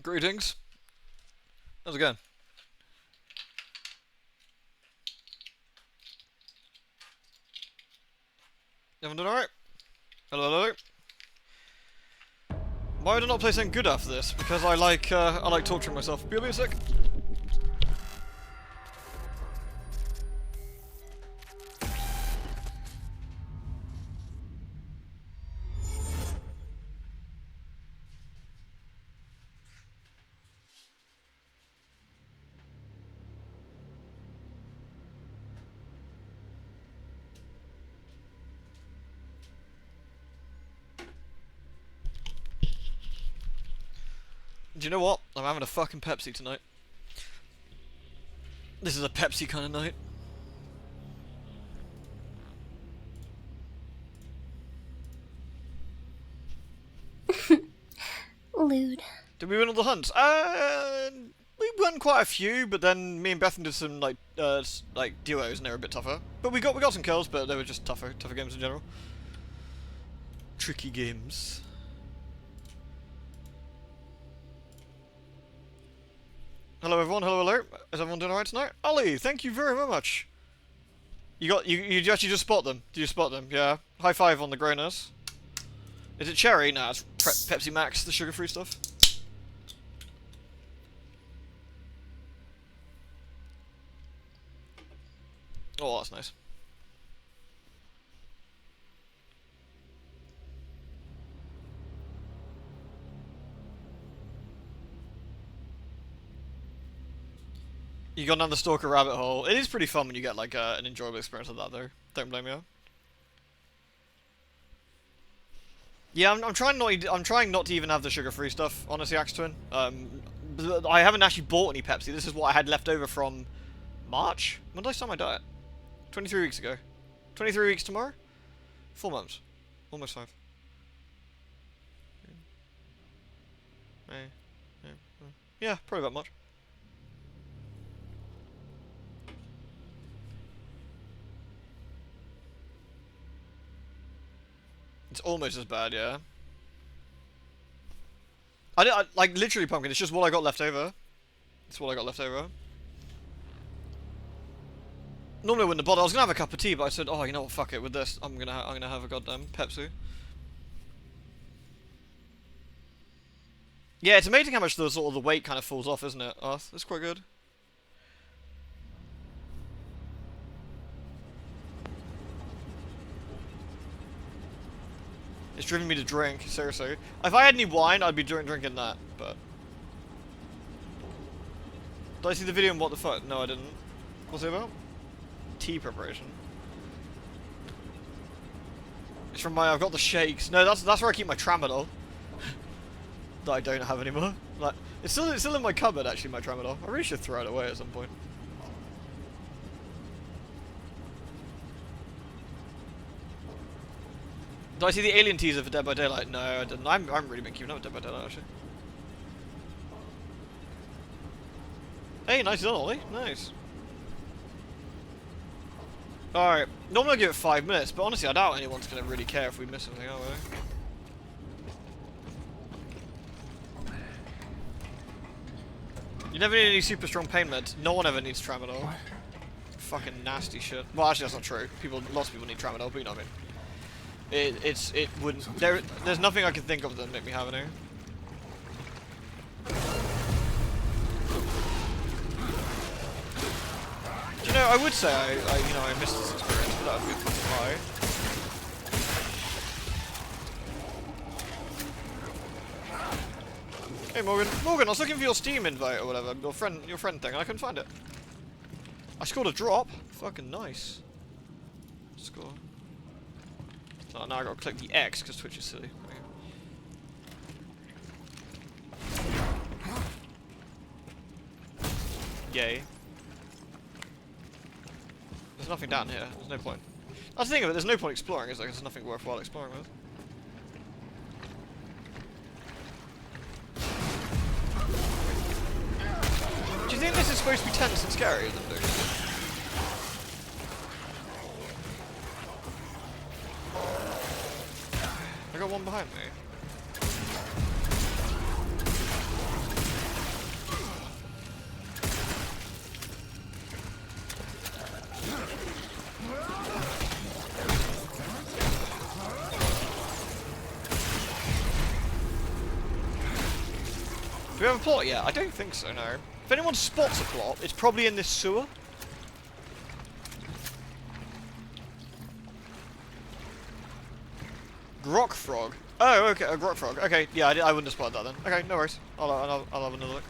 Greetings. How's it going? Everyone doing alright? Hello, hello. Why would I not play something good after this? Because I like torturing myself. Be a sec. Do you know what? I'm having a fucking Pepsi tonight. This is a Pepsi kind of night. Lewd. Did we win all the hunts? We won quite a few, but then me and Bethan did some like duos, and they were a bit tougher. But we got some kills, but they were just tougher games in general. Tricky games. Hello everyone, hello, hello. Is everyone doing alright tonight? Ollie, thank you very much. You actually just spot them. Did you spot them? Yeah. High five on the greyness. Is it cherry? Nah, it's Pepsi Max, the sugar-free stuff. Oh, that's nice. You gone down the stalker rabbit hole. It is pretty fun when you get like an enjoyable experience of that, though. Don't blame you. Yeah, I'm trying not to even have the sugar-free stuff. Honestly, Axe Twin. I haven't actually bought any Pepsi. This is what I had left over from March. When did I start my diet? 23 weeks ago. 23 weeks tomorrow. 4 months. Almost 5. Yeah, probably about much. It's almost as bad, yeah. I like literally pumpkin. It's just what I got left over. It's what I got left over. Normally I wouldn't have bothered. I was gonna have a cup of tea, but I said, oh, you know what? Fuck it. With this, I'm gonna have a goddamn Pepsi. Yeah, it's amazing how much the sort of the weight kind of falls off, isn't it? Oh, that's quite good. It's driven me to drink, seriously. If I had any wine, I'd be drinking that, but... Did I see the video on what the fuck? No, I didn't. What's it about? Tea preparation. It's from my... I've got the shakes. No, that's where I keep my tramadol. That I don't have anymore. Like, it's still in my cupboard, actually, my tramadol. I really should throw it away at some point. Did I see the Alien teaser for Dead by Daylight? No, I didn't. I'm really been keeping up with Dead by Daylight, actually. Hey, nice done, Ollie. Nice. Alright. Normally I give it 5 minutes, but honestly I doubt anyone's going to really care if we miss anything, are we? You never need any super strong pain meds. No one ever needs tramadol. Fucking nasty shit. Well, actually that's not true. Lots of people need tramadol, but you know what I mean. It wouldn't. There's nothing I can think of that would make me have any. Do you know? I would say I missed this experience, but that would be a lie. Hey Morgan, I was looking for your Steam invite or whatever, your friend thing, and I couldn't find it. I scored a drop. Fucking nice. Score. Oh, now I gotta click the X because Twitch is silly. Yay. There's nothing down here. There's no point. That's the thing of it. There's no point exploring, is there? There's nothing worthwhile exploring with. Do you think this is supposed to be tense and scary? I got one behind me. we have a plot yet? I don't think so, no. If anyone spots a plot, it's probably in this sewer. Grok Frog. Oh, okay, a Grok Frog. Okay, yeah, I wouldn't have spotted that then. Okay, no worries. I'll have another look.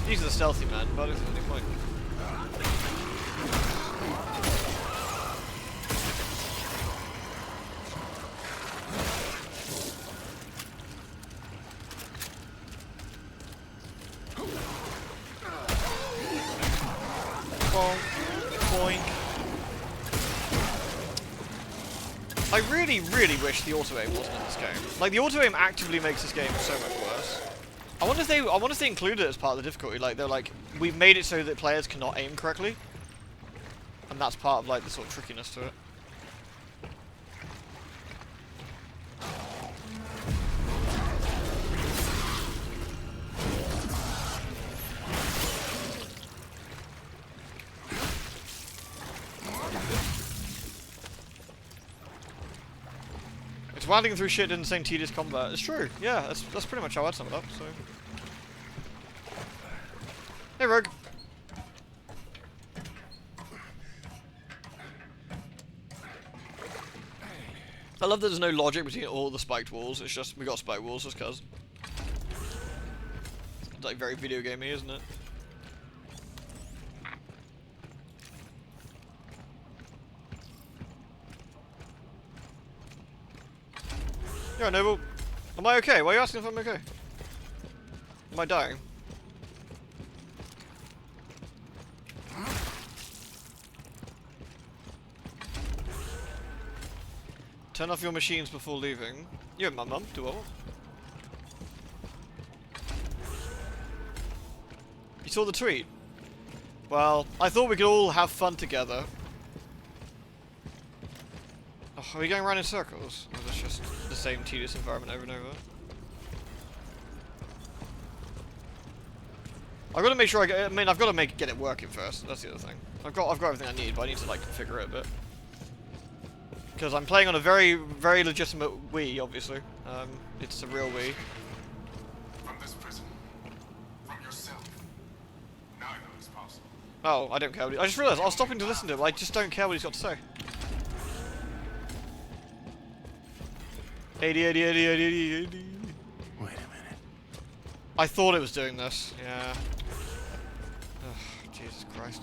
These are the stealthy men, but I don't think there's any point. Boink. I really, really wish the auto-aim wasn't in this game. Like, the auto-aim actively makes this game so much worse. I wonder if they included it as part of the difficulty. Like, they're like, we've made it so that players cannot aim correctly. And that's part of, like, the sort of trickiness to it. Winding through shit insane tedious combat. It's true, yeah, that's pretty much how I'd sum it up, so. Hey Rogue. I love that there's no logic between all the spiked walls, it's just we got spiked walls just cuz. It's like very video gamey, isn't it? Yeah, Noble. Am I okay? Why are you asking if I'm okay? Am I dying? Turn off your machines before leaving. You and my mum, do what? You saw the tweet? Well, I thought we could all have fun together. Oh, are we going around in circles? Or is this just the same tedious environment over and over? I've got to make sure I've got to get it working first. That's the other thing. I've got everything I need, but I need to like configure it a bit. Because I'm playing on a very, very legitimate Wii, obviously. It's a real Wii. From this prison, from yourself. Now I know it's possible. Oh, I don't care. I just realised I was stopping to listen to him. I just don't care what he's got to say. 80. Wait a minute. I thought it was doing this. Yeah. Ugh, Jesus Christ.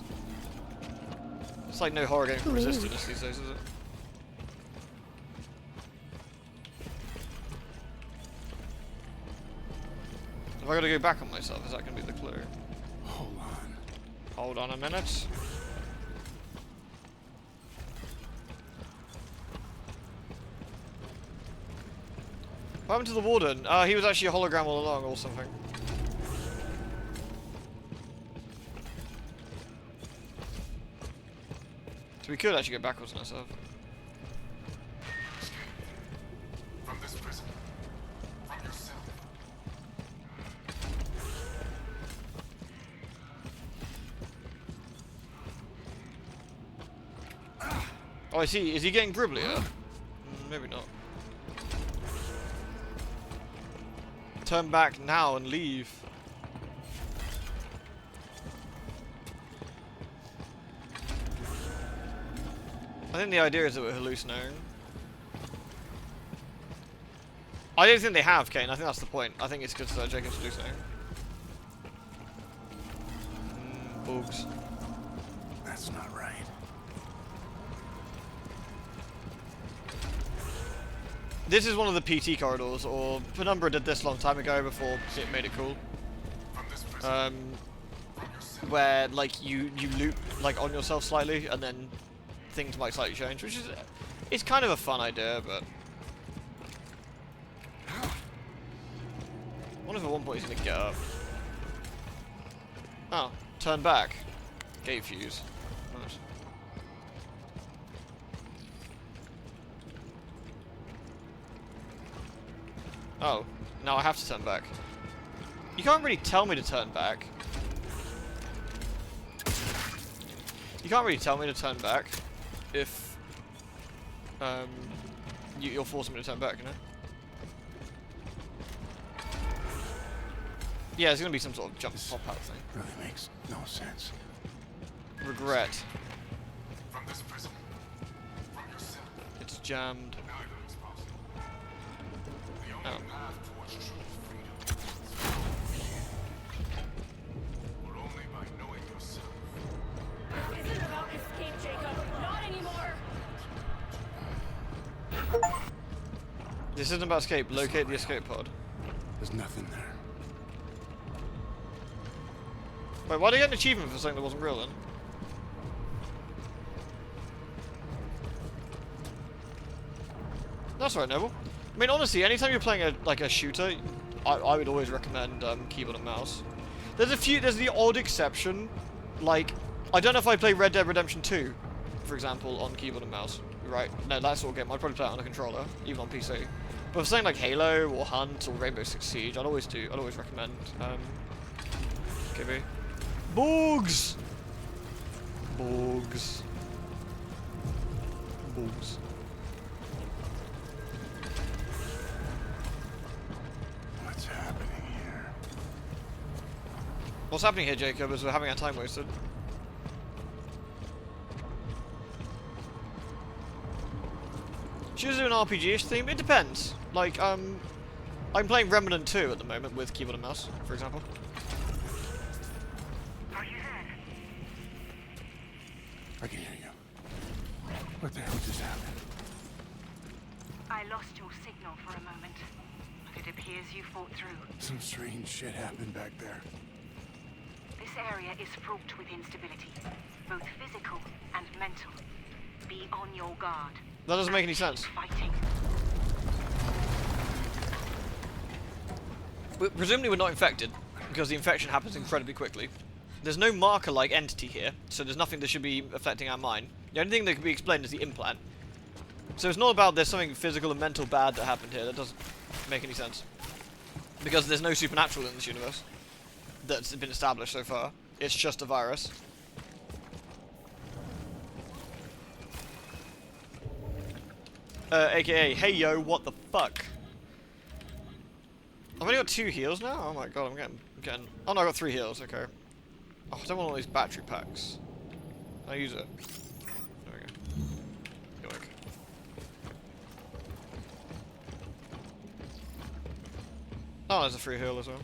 It's like no horror game can resist this these days, is it? Have I got to go back on myself? Is that going to be the clue? Hold on. Hold on a minute. What happened to the warden? He was actually a hologram all along or something. So we could actually go backwards on ourselves. From this prison, from yourself. Oh, I see. Is he getting gribblier? Maybe not. Turn back now and leave. I think the idea is that we're hallucinating. I don't think they have, Kane. I think that's the point. I think it's because Jacob's hallucinating. Bugs. That's not right. This is one of the PT corridors, or Penumbra did this a long time ago before it made it cool. From this prison, Where like you loop like on yourself slightly, and then things might slightly change, which is it's kind of a fun idea, but I wonder if at one point he's gonna get up. Oh, turn back. Gate fuse. Nice. Oh, now I have to turn back. You can't really tell me to turn back. You can't really tell me to turn back if you're forcing me to turn back, you know? Yeah, there's gonna be some sort of jump pop out thing. Really makes no sense. Regret. From this prison. From yourself. It's jammed. Neither is possible. The Oh. only path towards true freedom will only by knowing yourself. This isn't about escape, Jacob. Not anymore. This isn't about escape. Locate the escape pod. There's nothing there. Wait, why did I get an achievement for something that wasn't real then? That's right, Noble. I mean, honestly, anytime you're playing a shooter, I would always recommend keyboard and mouse. There's the odd exception, like, I don't know if I play Red Dead Redemption 2, for example, on keyboard and mouse. Right? No, that sort of game, I'd probably play it on a controller, even on PC. But for something like Halo or Hunt or Rainbow Six Siege, I'd always recommend KB. Bugs! Bugs. Bugs. What's happening here? What's happening here, Jacob, is we're having our time wasted. Should we do an RPG-ish theme? It depends. Like, I'm playing Remnant 2 at the moment with keyboard and mouse, for example. Are you there? I can hear you. What the hell just happened? I lost your signal for a moment, but it appears you fought through. Some strange shit happened back there. This area is fraught with instability, both physical and mental. Be on your guard. That doesn't make any sense. Fighting. Presumably we're not infected, because the infection happens incredibly quickly. There's no marker-like entity here, so there's nothing that should be affecting our mind. The only thing that can be explained is the implant. So it's not about there's something physical and mental bad that happened here. That doesn't make any sense. Because there's no supernatural in this universe that's been established so far. It's just a virus. AKA, hey yo, what the fuck? I've only got 2 heals now? Oh my god, I'm getting... Oh no, I got 3 heals, okay. Oh, I don't want all these battery packs. I use it. There we go. Yoink. Oh, there's a free heal as well.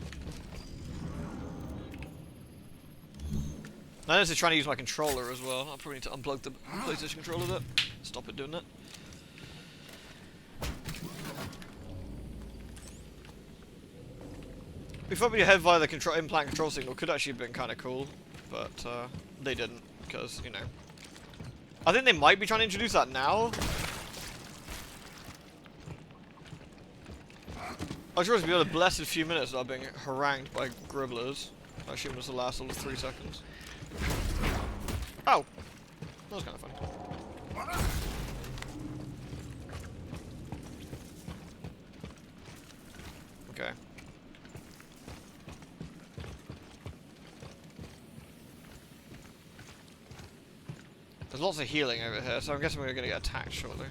Now this is trying to use my controller as well. I probably need to unplug the PlayStation controller a bit. Stop it doing that. If up your head via the implant control signal could actually have been kind of cool, but they didn't, because, you know. I think they might be trying to introduce that now. I'm sure it's been a blessed few minutes that I've been harangued by gribblers. I assume this will last all of 3 seconds. Oh! That was kind of funny. Okay. There's lots of healing over here, so I'm guessing we're going to get attacked shortly.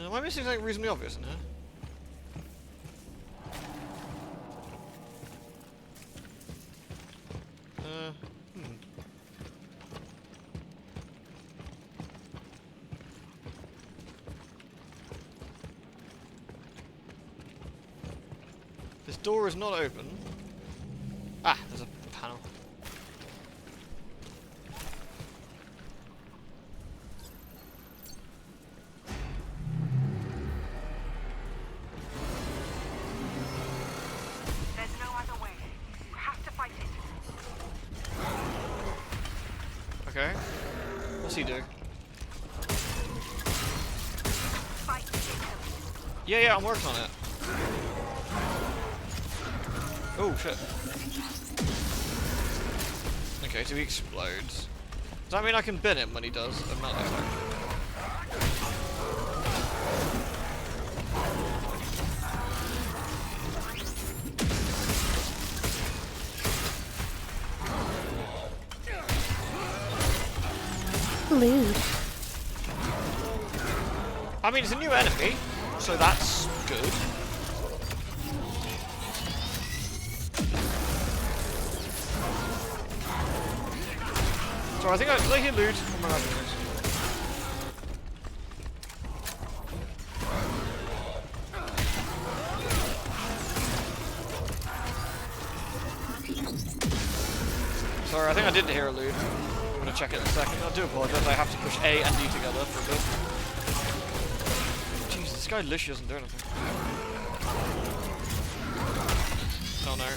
Am I missing something reasonably obvious in here? This door is not open. Ah, there's a panel. There's no other way. You have to fight it. Okay. What's he do? Fight Jacob. Yeah, I'm working on it. Oh, shit. Okay, so he explodes. Does that mean I can bin him when he does a melee attack? Lewd. I mean, it's a new enemy, so that's good. So I think did I hear loot? Or am I having this? Sorry, I think I didn't hear a loot. I'm gonna check it in a second. I do apologize, I have to push A and D together for a bit. Jeez, this guy literally doesn't do anything. Oh no.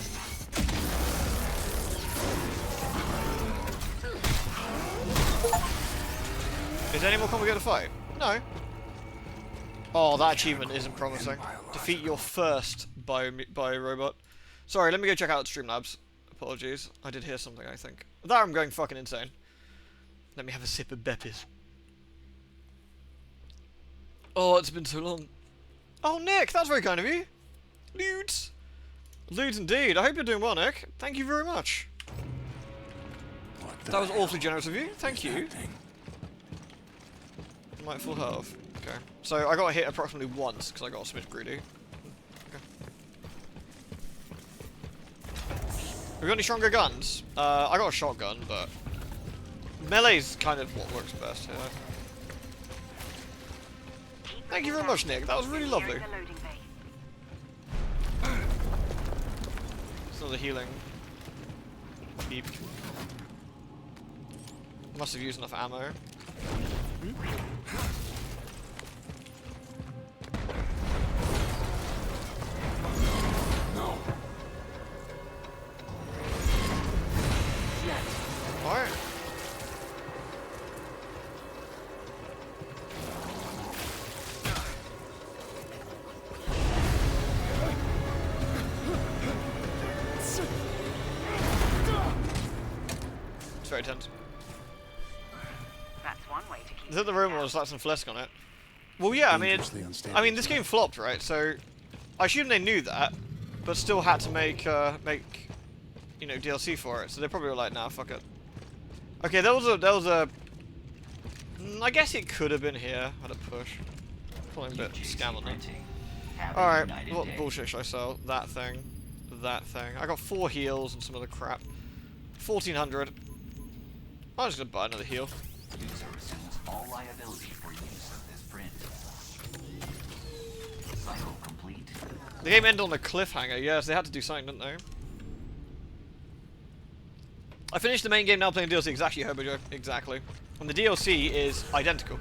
Is there any more complicated to fight? No. Oh, that achievement isn't promising. Defeat your first bio robot. Sorry, let me go check out Streamlabs. Apologies. I did hear something, I think. That I'm going fucking insane. Let me have a sip of Beppis. Oh, it's been so long. Oh, Nick, that's very kind of you. Ludes. Ludes indeed. I hope you're doing well, Nick. Thank you very much. That was awfully generous of you. Thank you. I'm at full health. Okay. So I got hit approximately once because I got a smidge greedy. Okay. Have we got any stronger guns? I got a shotgun, but melee's kind of what works best here. Thank you very much, Nick. That was really lovely. It's another healing beep. Must have used enough ammo. No. Alright. It's very tense. That's one way to keep. Is it the room or slap some flesk on it? Well, yeah. I mean, this game flopped, right? So I assume they knew that, but still had to make you know, DLC for it. So they probably were like, nah, fuck it. Okay, there was a. I guess it could have been here at a push. Pulling a bit scam on that. All right, what bullshit should I sell? That thing, that thing. I got 4 heals and some other crap. 1400. I'm just gonna buy another heal. User assumes all liability for use of this print. Cycle complete. The game ended on a cliffhanger. Yes, they had to do something, didn't they? I finished the main game, now playing DLC. Exactly, Herbojo. Exactly. And the DLC is identical.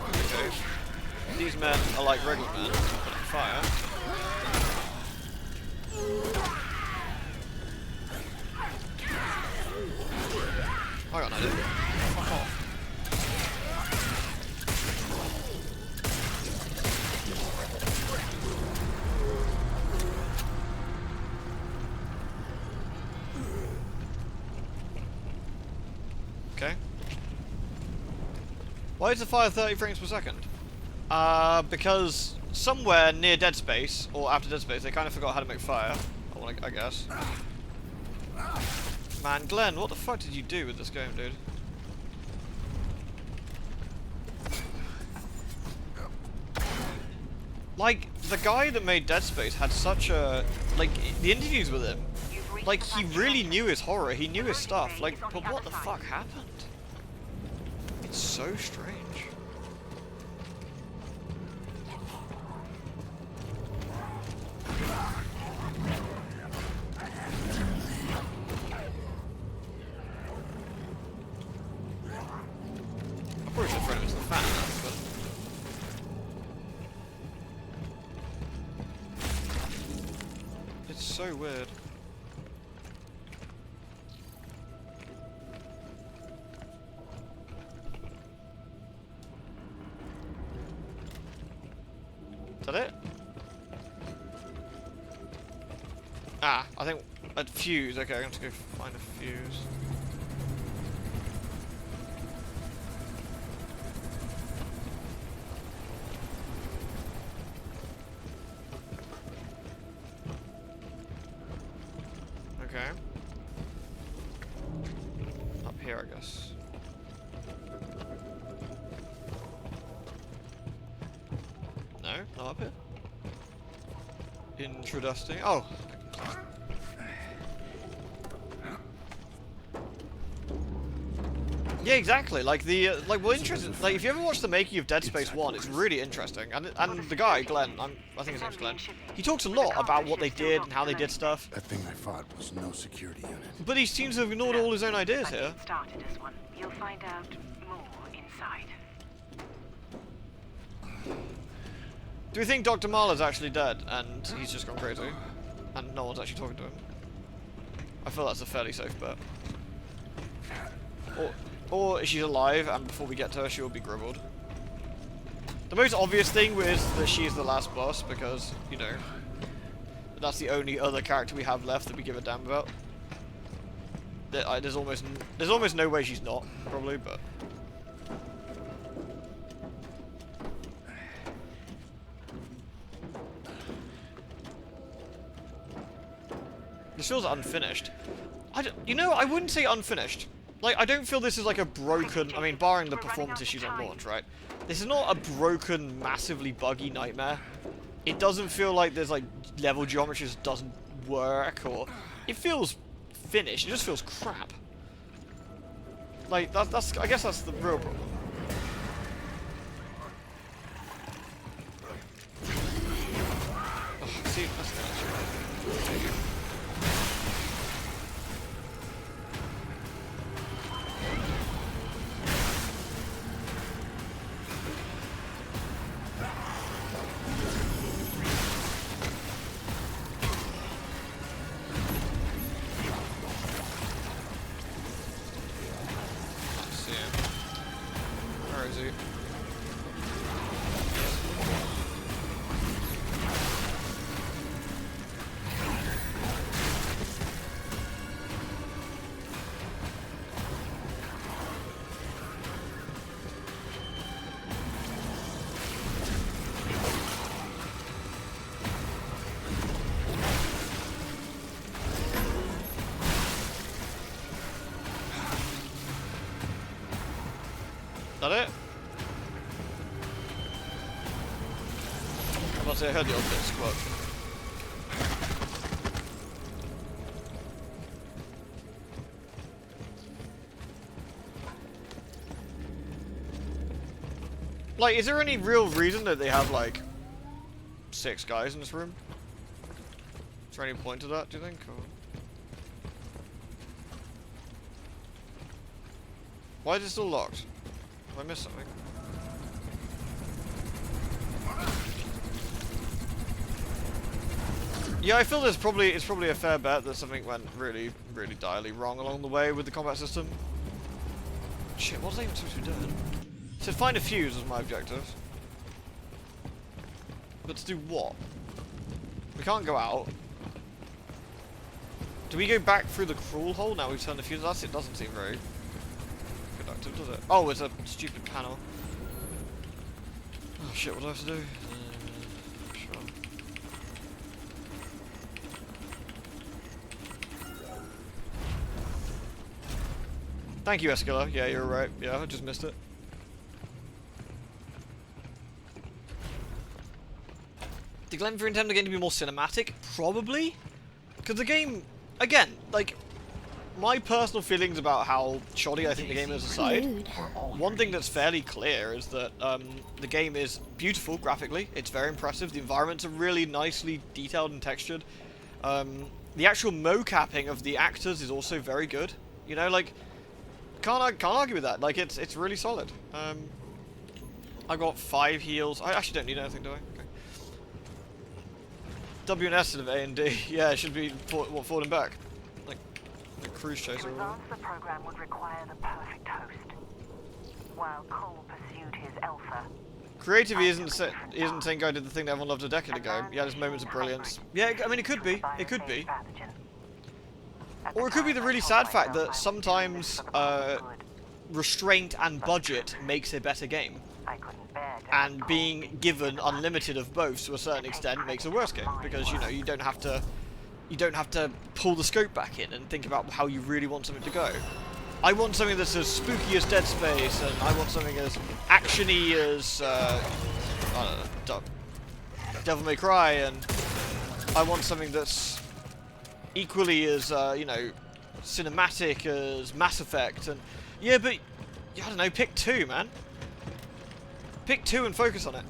Okay. These men are like regular men, but on fire. I got an idea. Fuck off. Okay. Why is the fire 30 frames per second? Because somewhere near Dead Space, or after Dead Space, they kind of forgot how to make fire. I guess. Man, Glenn, what the fuck did you do with this game, dude? Like, the guy that made Dead Space had such a... Like, the interviews with him, like, he really knew his horror, he knew his stuff. Like, but what the fuck happened? It's so strange. I probably should have thrown him into the fan, but... It's so weird. Is that it? Ah, I think a fuse. Okay, I'm going to go find a fuse. Okay. here, I guess. No, not up here. Interesting. Oh. Yeah, exactly. Like like, well, interesting. Like, if you ever watch the making of Dead Space 1, it's really interesting. And the guy, Glenn, I think his name's Glenn, he talks a lot about what they did and how they did stuff. That thing I fought was no security unit. But he seems to have ignored all his own ideas I here. didn't start it as one. You'll find out more inside. Do we think Dr. Marla's actually dead and he's just gone crazy? And no one's actually talking to him? I feel that's a fairly safe bet. Or she's alive, and before we get to her, she will be gribbled. The most obvious thing is that she's the last boss, because, you know, that's the only other character we have left that we give a damn about. There's almost no way she's not, probably, but... This feels unfinished. You know, I wouldn't say unfinished. Like, I don't feel this is like a broken... I mean, barring the performance issues on launch, right? This is not a broken, massively buggy nightmare. It doesn't feel like there's, like, level geometry just doesn't work, or... It feels finished. It just feels crap. Like, that's... I guess that's the real problem. Oh, see, that's the issue. That it? I'm about to say I heard the old bit squat. Like, is there any real reason that they have, like, 6 guys in this room? Is there any point to that, do you think? Or... Why is it still locked? Have I missed something? Yeah, I feel it's probably a fair bet that something went really, really direly wrong along the way with the combat system. Shit, what was I even supposed to be doing? So find a fuse was my objective. But to do what? We can't go out. Do we go back through the crawl hole now we've turned the fuse? It doesn't seem very productive, does it? Oh, it's a stupid panel. Oh shit, what do I have to do? Sure. Thank you, Escala. Yeah, you're right. Yeah, I just missed it. Did Glenn intend the game to be more cinematic? Probably. Because the game, again, like, my personal feelings about how shoddy I think the game is aside, one thing that's fairly clear is that the game is beautiful graphically. It's very impressive. The environments are really nicely detailed and textured. The actual mocapping of the actors is also very good. You know, like, can't argue with that. Like, it's really solid. I got 5 heals. I actually don't need anything, do I? Okay. W and S instead of A and D. Yeah, it should be forward and back. Like a cruise chaser. To advance the program would require the perfect host. While Cole pursued his alpha. Creative isn't the same guy did the thing that everyone loved a decade ago. He had his moments of brilliance. Yeah, I mean it could be. It could be. Or it could be the really sad fact that sometimes restraint and budget makes a better game. And being given unlimited of both to a certain extent makes a worse game, because you know you don't have to pull the scope back in and think about how you really want something to go. I want something that's as spooky as Dead Space, and I want something as actiony as I don't know, Devil May Cry, and I want something that's equally as you know, cinematic as Mass Effect. And yeah, but I don't know, pick two, man. Pick two and focus on it.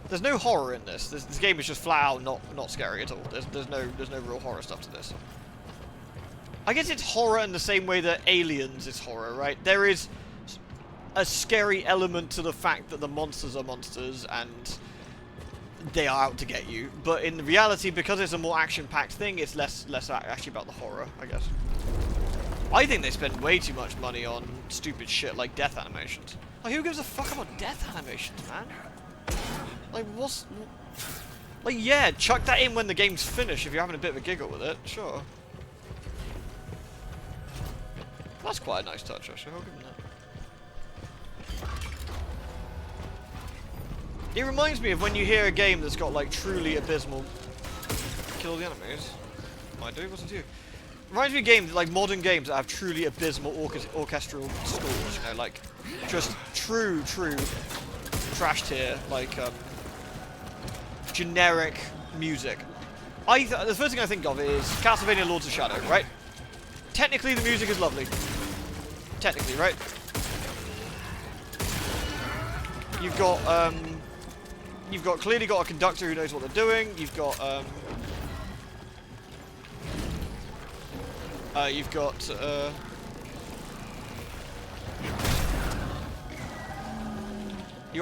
There's no horror in this. This game is just flat out not scary at all. There's no real horror stuff to this. I guess it's horror in the same way that Aliens is horror, right? There is a scary element to the fact that the monsters are monsters and they are out to get you. But in reality, because it's a more action-packed thing, it's less actually about the horror, I guess. I think they spend way too much money on stupid shit like death animations. Like, who gives a fuck about death animations, man? Like, what's... Like, yeah, chuck that in when the game's finished if you're having a bit of a giggle with it, sure. That's quite a nice touch, actually, I'll give him that. It reminds me of when you hear a game that's got, like, truly abysmal... Kill the enemies. Might do, wasn't you? Reminds me of games, like, modern games that have truly abysmal orchestral scores, you know, like, just true trash tier, like, generic music. The first thing I think of is Castlevania Lords of Shadow, right? Technically, the music is lovely. Technically, right? You've got clearly got a conductor who knows what they're doing. You've got a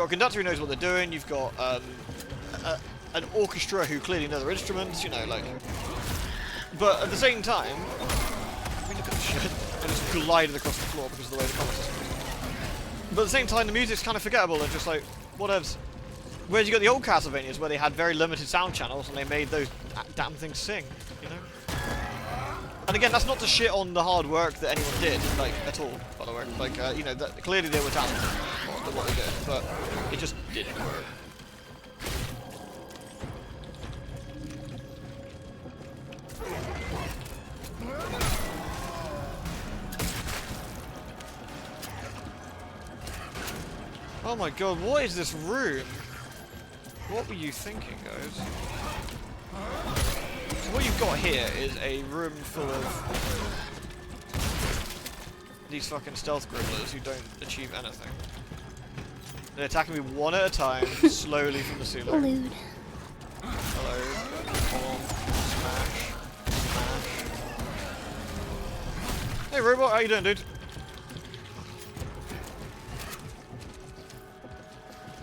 conductor who knows what they're doing. You've got an orchestra who clearly know their instruments. You know, like. But at the same time, I mean, look at this shit. I just glided across the floor because of the way the combat system is. But at the same time, the music's kind of forgettable and just like whatevs. Whereas you got the old Castlevanias where they had very limited sound channels and they made those damn things sing. You know. And again, that's not to shit on the hard work that anyone did, like, at all, by the way. Like, you know, clearly they were talented at what they did, but it just didn't work. Oh my god, what is this room? What were you thinking, guys? So what you've got here is a room full of these fucking stealth gribblers who don't achieve anything. They're attacking me one at a time, slowly from the ceiling. Lewd. Hello. Bomb. Smash. Smash. Hey robot, how you doing, dude?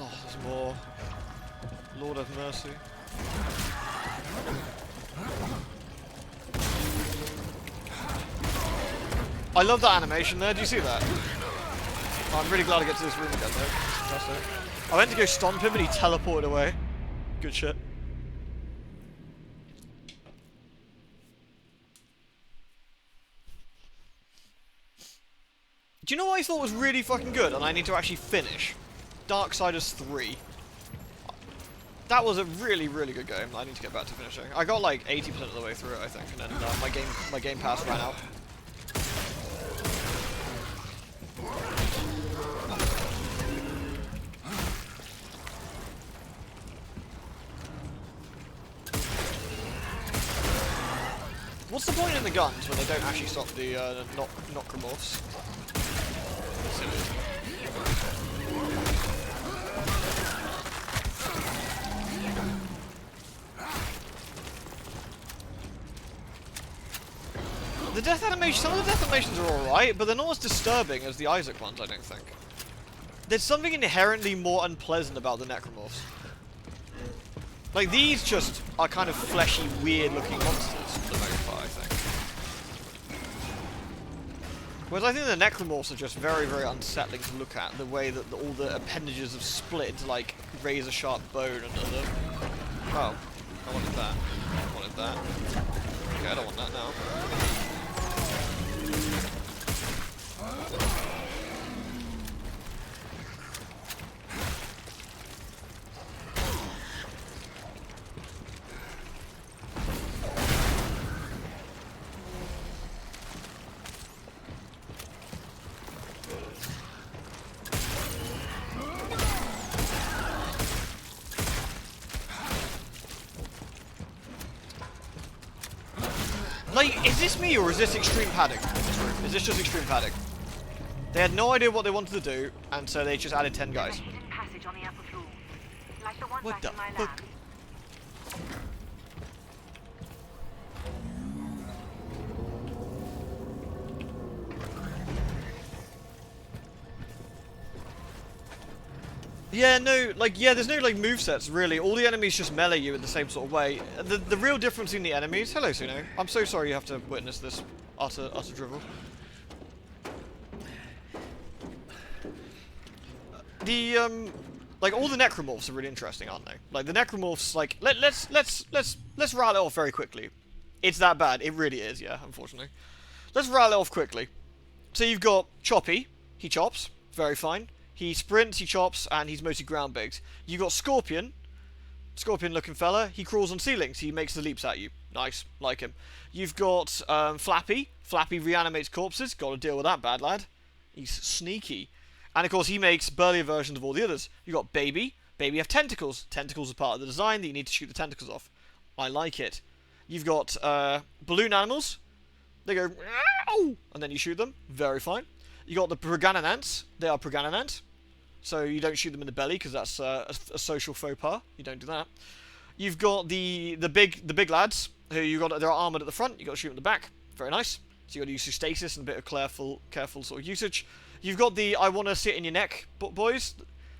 Oh, there's more. Lord have mercy. I love that animation there, do you see that? Oh, I'm really glad I get to this room again though. Fantastic. I went to go stomp him and he teleported away. Good shit. Do you know what I thought was really fucking good and I need to actually finish? Darksiders 3. That was a really, really good game. I need to get back to finishing. I got like 80% of the way through it, I think, and then my game pass ran out. What's the point in the guns when they don't actually stop the necromorphs? Silly. The death animation, some of the death animations are alright, but they're not as disturbing as the Isaac ones, I don't think. There's something inherently more unpleasant about the necromorphs. Like, these just are kind of fleshy, weird-looking monsters, for the most part, I think. Whereas I think the necromorphs are just very, very unsettling to look at, the way that all the appendages have split into, like, razor-sharp bone and other... Oh, I wanted that. I wanted that. Okay, I don't want that now. Like, is this me or is this extreme padding in this room? Is this just extreme padding? They had no idea what they wanted to do, and so they just added 10 guys. There's a hidden passage on the upper floor, like the one What back the in my fuck? lab. Yeah, no, like, yeah, there's no, like, movesets, really. All the enemies just melee you in the same sort of way. The real difference in the enemies... Hello, Suno. I'm so sorry you have to witness this utter drivel. Like, all the necromorphs are really interesting, aren't they? Like, the necromorphs, like, let's rattle it off very quickly. It's that bad. It really is, yeah, unfortunately. Let's rattle it off quickly. So you've got Choppy. He chops. Very fine. He sprints, he chops, and he's mostly ground-based. You've got Scorpion. Scorpion-looking fella. He crawls on ceilings. He makes the leaps at you. Nice. Like him. You've got Flappy. Flappy reanimates corpses. Got to deal with that, bad lad. He's sneaky. And, of course, he makes burlier versions of all the others. You've got Baby. Baby have tentacles. Tentacles are part of the design that you need to shoot the tentacles off. I like it. You've got balloon animals. They go, ow! And then you shoot them. Very fine. You got the Preganan ants. They are Preganan ants. So you don't shoot them in the belly because that's a social faux pas. You don't do that. You've got the big lads who they're armored at the front. You got to shoot them in the back. Very nice. So you got to use stasis and a bit of careful sort of usage. You've got the I want to sit in your neck boys.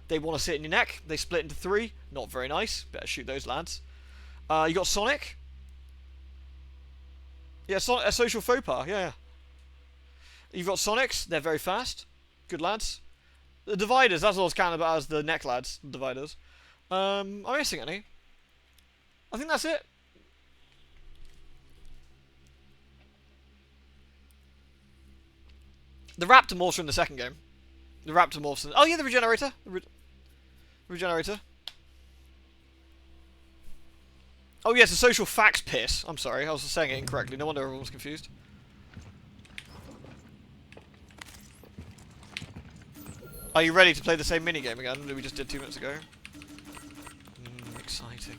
They want to sit in your neck. They split into 3. Not very nice. Better shoot those lads. You got Sonic. Yeah, a social faux pas. Yeah. You've got Sonics. They're very fast. Good lads. The Dividers. That's all it's kind of about as the neck lads. The Dividers. Am I missing any? I think that's it. The Raptormorphs are in the second game. The Raptormorphs. Oh yeah, the Regenerator. Regenerator. Oh yes, a social fax piss. I'm sorry, I was saying it incorrectly. No wonder everyone was confused. Are you ready to play the same minigame again that we just did 2 minutes ago? Exciting.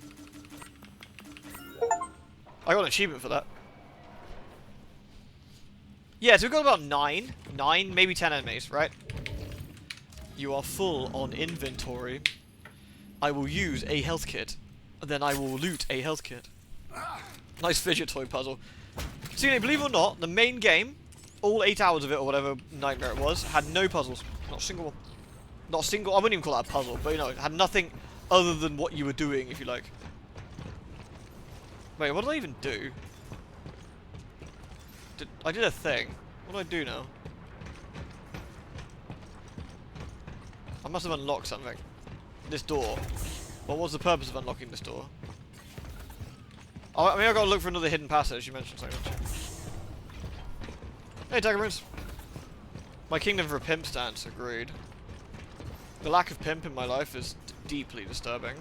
I got an achievement for that. Yeah, so we've got about 9, maybe 10 enemies, right? You are full on inventory. I will use a health kit. And then I will loot a health kit. Nice fidget toy puzzle. See, believe it or not, the main game, all 8 hours of it or whatever nightmare it was, had no puzzles. Not a single one. Not a single, I wouldn't even call that a puzzle, but you know, it had nothing other than what you were doing, if you like. Wait, what did I even do? I did a thing. What do I do now? I must have unlocked something. This door. What was the purpose of unlocking this door? Oh, I mean, I gotta look for another hidden passage. You mentioned so much. Hey, Tigermoons. My kingdom for a pimp stance. Agreed. The lack of pimp in my life is deeply disturbing.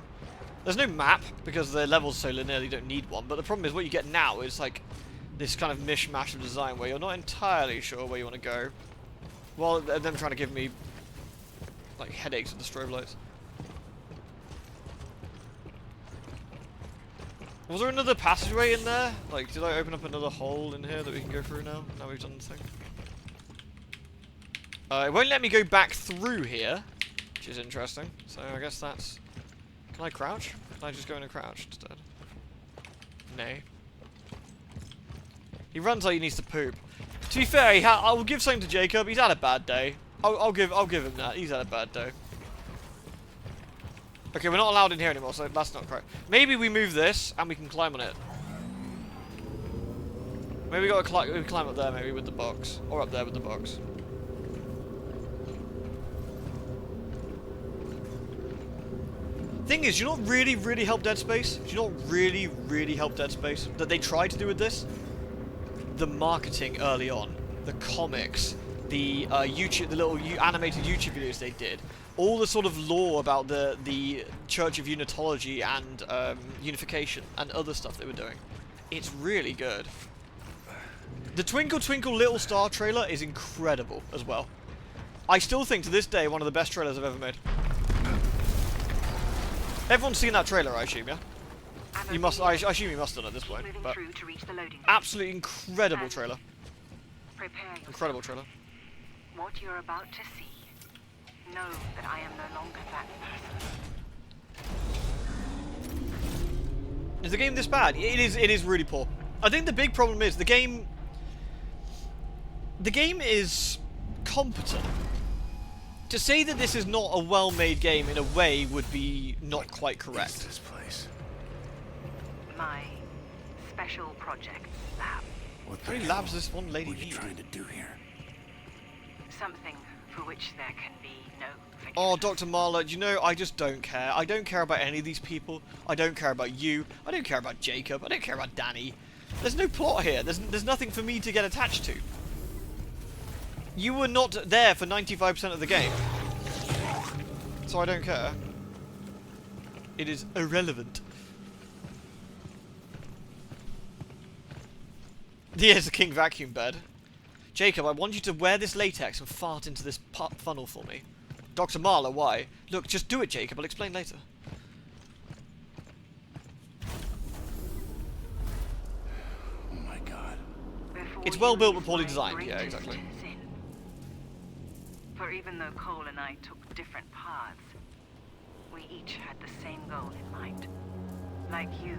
There's no map because the level's so linear you don't need one. But the problem is what you get now is like this kind of mishmash of design where you're not entirely sure where you want to go. Well, them trying to give me like headaches with the strobe lights. Was there another passageway in there? Like, did I open up another hole in here that we can go through now? Now we've done the thing. It won't let me go back through here, which is interesting. So I guess that's... Can I crouch? Can I just go in and crouch instead? Nay. He runs like he needs to poop. To be fair, I will give something to Jacob. He's had a bad day. I'll give him that. He's had a bad day. Okay, we're not allowed in here anymore, so that's not correct. Maybe we move this and we can climb on it. Maybe we gotta climb up there, maybe with the box, or up there with the box. Thing is, you know what really helped Dead Space? Do you know what really helped Dead Space that they tried to do with this? The marketing early on, the comics, the YouTube, the little animated YouTube videos they did. All the sort of lore about the Church of Unitology and Unification and other stuff they were doing. It's really good. The Twinkle Twinkle Little Star trailer is incredible as well. I still think to this day one of the best trailers I've ever made. Everyone's seen that trailer, I assume, yeah? You must. I assume you must have done at this point. Moving But through to reach the loading bay. absolutely incredible trailer. Prepare yourself. Incredible trailer. What you're about to see. Know that I am no longer that person. Is the game this bad? It is. It is really poor. I think the big problem is the game. The game is competent. To say that this is not a well-made game in a way would be not quite correct. This place. My special project lab. What How many hell labs does this one lady were you need? trying to do here? Something for which there can be no forgiveness. Oh, Dr. Marla, you know, I just don't care. I don't care about any of these people. I don't care about you. I don't care about Jacob. I don't care about Danny. There's no plot here. There's nothing for me to get attached to. You were not there for 95% of the game. So I don't care. It is irrelevant. Here's the king vacuum bed. Jacob, I want you to wear this latex and fart into this funnel for me. Dr. Marla, why? Look, just do it, Jacob. I'll explain later. Oh my god. Before It's you well built but lose poorly my designed. Yeah, greatest exactly. sin. For even though Cole and I took different paths, we each had the same goal in mind. Like you,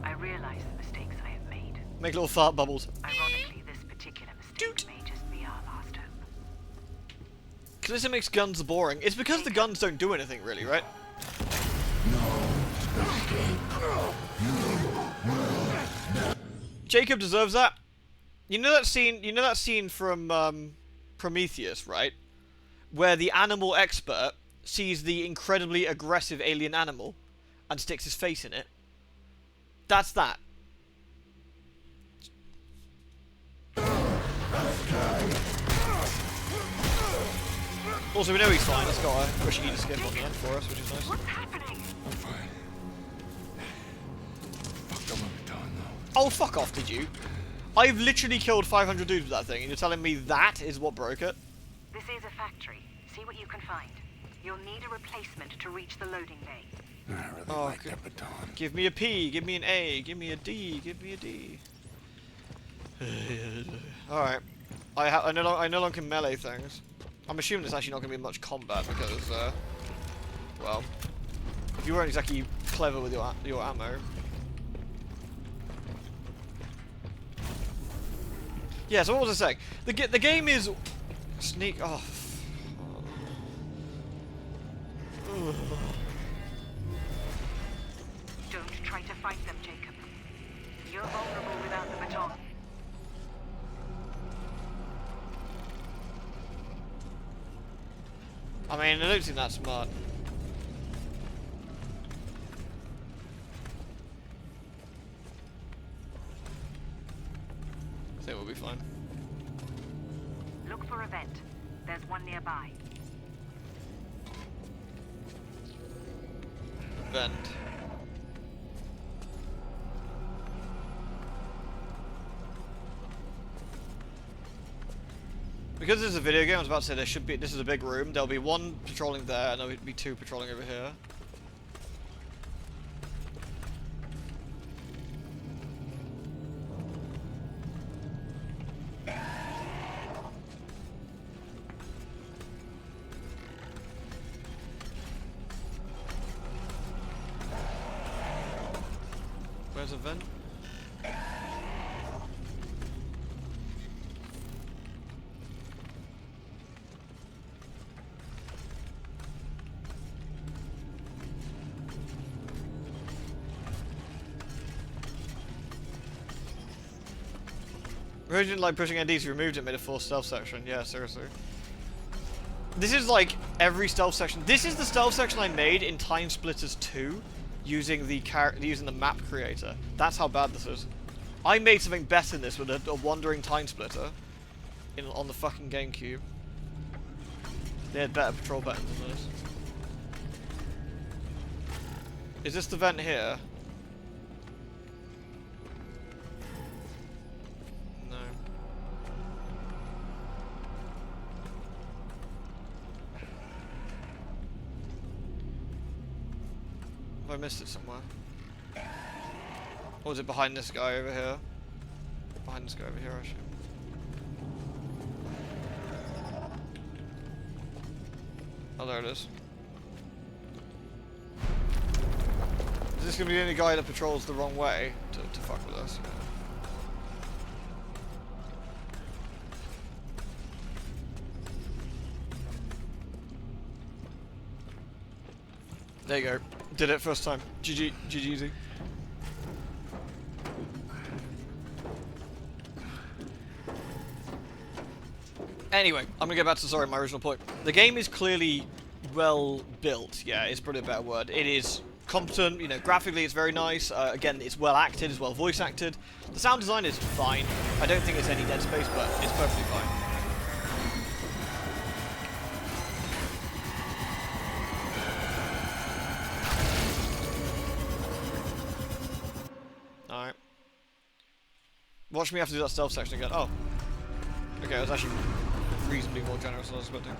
I realize the mistakes I have made. Make little fart bubbles. Ironically, this particular mistake may just be our last hope. Callisto makes guns boring. It's because the guns don't do anything, really, right? Jacob deserves that. You know that scene? You know that scene from Prometheus, right? Where the animal expert sees the incredibly aggressive alien animal and sticks his face in it. That's that. Also, we know he's fine. He's got a pushing eat skip on there for us, which is nice. What's happening? I'm fine. Fucked up my baton though. Oh, fuck off, did you? I've literally killed 500 dudes with that thing, and you're telling me that is what broke it? This is a factory. See what you can find. You'll need a replacement to reach the loading bay. I really Oh, like good. that baton. Give me a P, give me an A, give me a D, give me a D. Alright. I no longer can melee things. I'm assuming there's actually not going to be much combat because, well, if you weren't exactly clever with your ammo. Yeah, so what was I saying? The game is... Sneak... Oh. Don't try to fight them, Jacob. You're vulnerable without the baton. I mean, I don't think that's smart. I think we'll be fine. Look for a vent. There's one nearby. Vent. Because this is a video game, I was about to say there should be. This is a big room. There'll be one patrolling there, and there'll be two patrolling over here. Where's a vent? Really didn't like pushing NDs, removed it, made a full stealth section. Yeah, seriously. This is like every stealth section. This is the stealth section I made in Time Splitters 2 using the map creator. That's how bad this is. I made something better than this with a wandering Time Splitter on the fucking GameCube. They had better patrol buttons than this. Is this the vent here? No. Have I missed it somewhere? Or is it behind this guy over here? Behind this guy over here, actually. Oh, there it is. Is this going to be the only guy that patrols the wrong way to fuck with us? There you go. Did it first time. GG. GG. Anyway, I'm gonna get back to my original point. The game is clearly well built. Yeah, it's probably a better word. It is competent. You know, graphically it's very nice. Again, it's well acted, it's well voice acted. The sound design is fine. I don't think it's any Dead Space, but it's perfectly fine. Alright. Watch me have to do that stealth section again. Oh. Okay, I was actually reasonably more generous than I was expecting.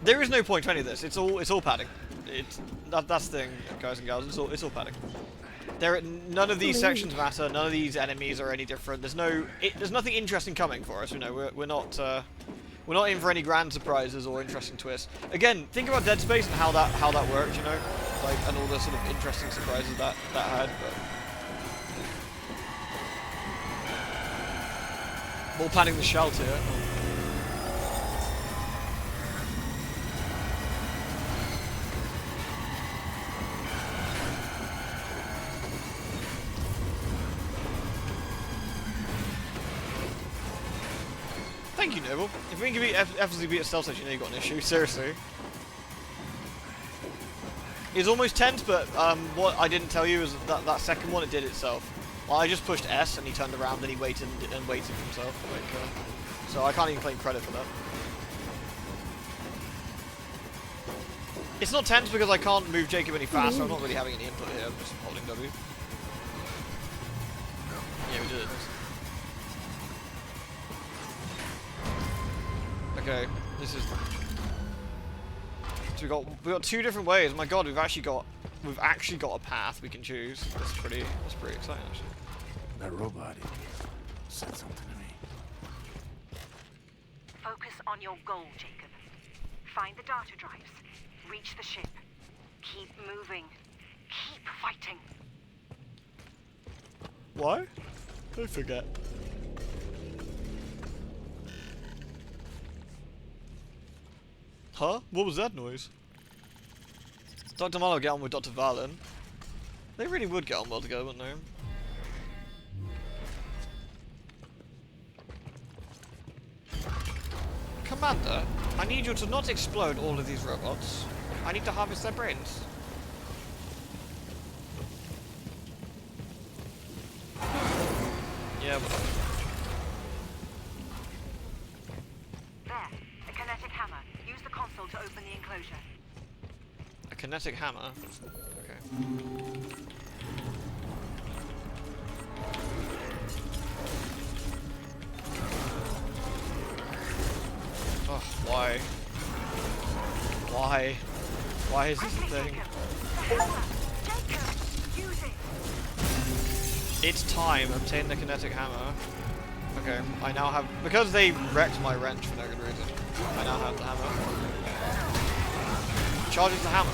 There is no point to any of this. It's all padding. That's the thing, guys and gals. It's all padding. None of these sections matter. None of these enemies are any different. There's nothing interesting coming for us. You know, we're not in for any grand surprises or interesting twists. Again, think about Dead Space and how that worked. You know, like, and all the sort of interesting surprises that had. But more padding the shell here. Thank you, Noble. If we can effortlessly beat a stealth section, you know you've got an issue. Seriously. It's almost tense, but what I didn't tell you is that second one, it did itself. Well, I just pushed S and he turned around and he waited for himself. Like, so I can't even claim credit for that. It's not tense because I can't move Jacob any faster. I'm not really having any input here. I'm just holding W. Yeah, we did it. Okay, this is. So we got two different ways. My God, we've actually got a path we can choose. That's pretty exciting, actually. That robot said something to me. Focus on your goal, Jacob. Find the data drives. Reach the ship. Keep moving. Keep fighting. Why? I forget. Huh? What was that noise? Dr. Marlowe get on with Dr. Valen. They really would get on well together, wouldn't they? Commander, I need you to not explode all of these robots. I need to harvest their brains. Yeah, whatever. There, a kinetic hammer. Use the console to open the enclosure. A kinetic hammer? Okay. Oh, why? Why? Why is this a thing? It's time. Obtain the kinetic hammer. Okay, I now have... Because they wrecked my wrench for no good reason, I now have the hammer. Charges the hammer.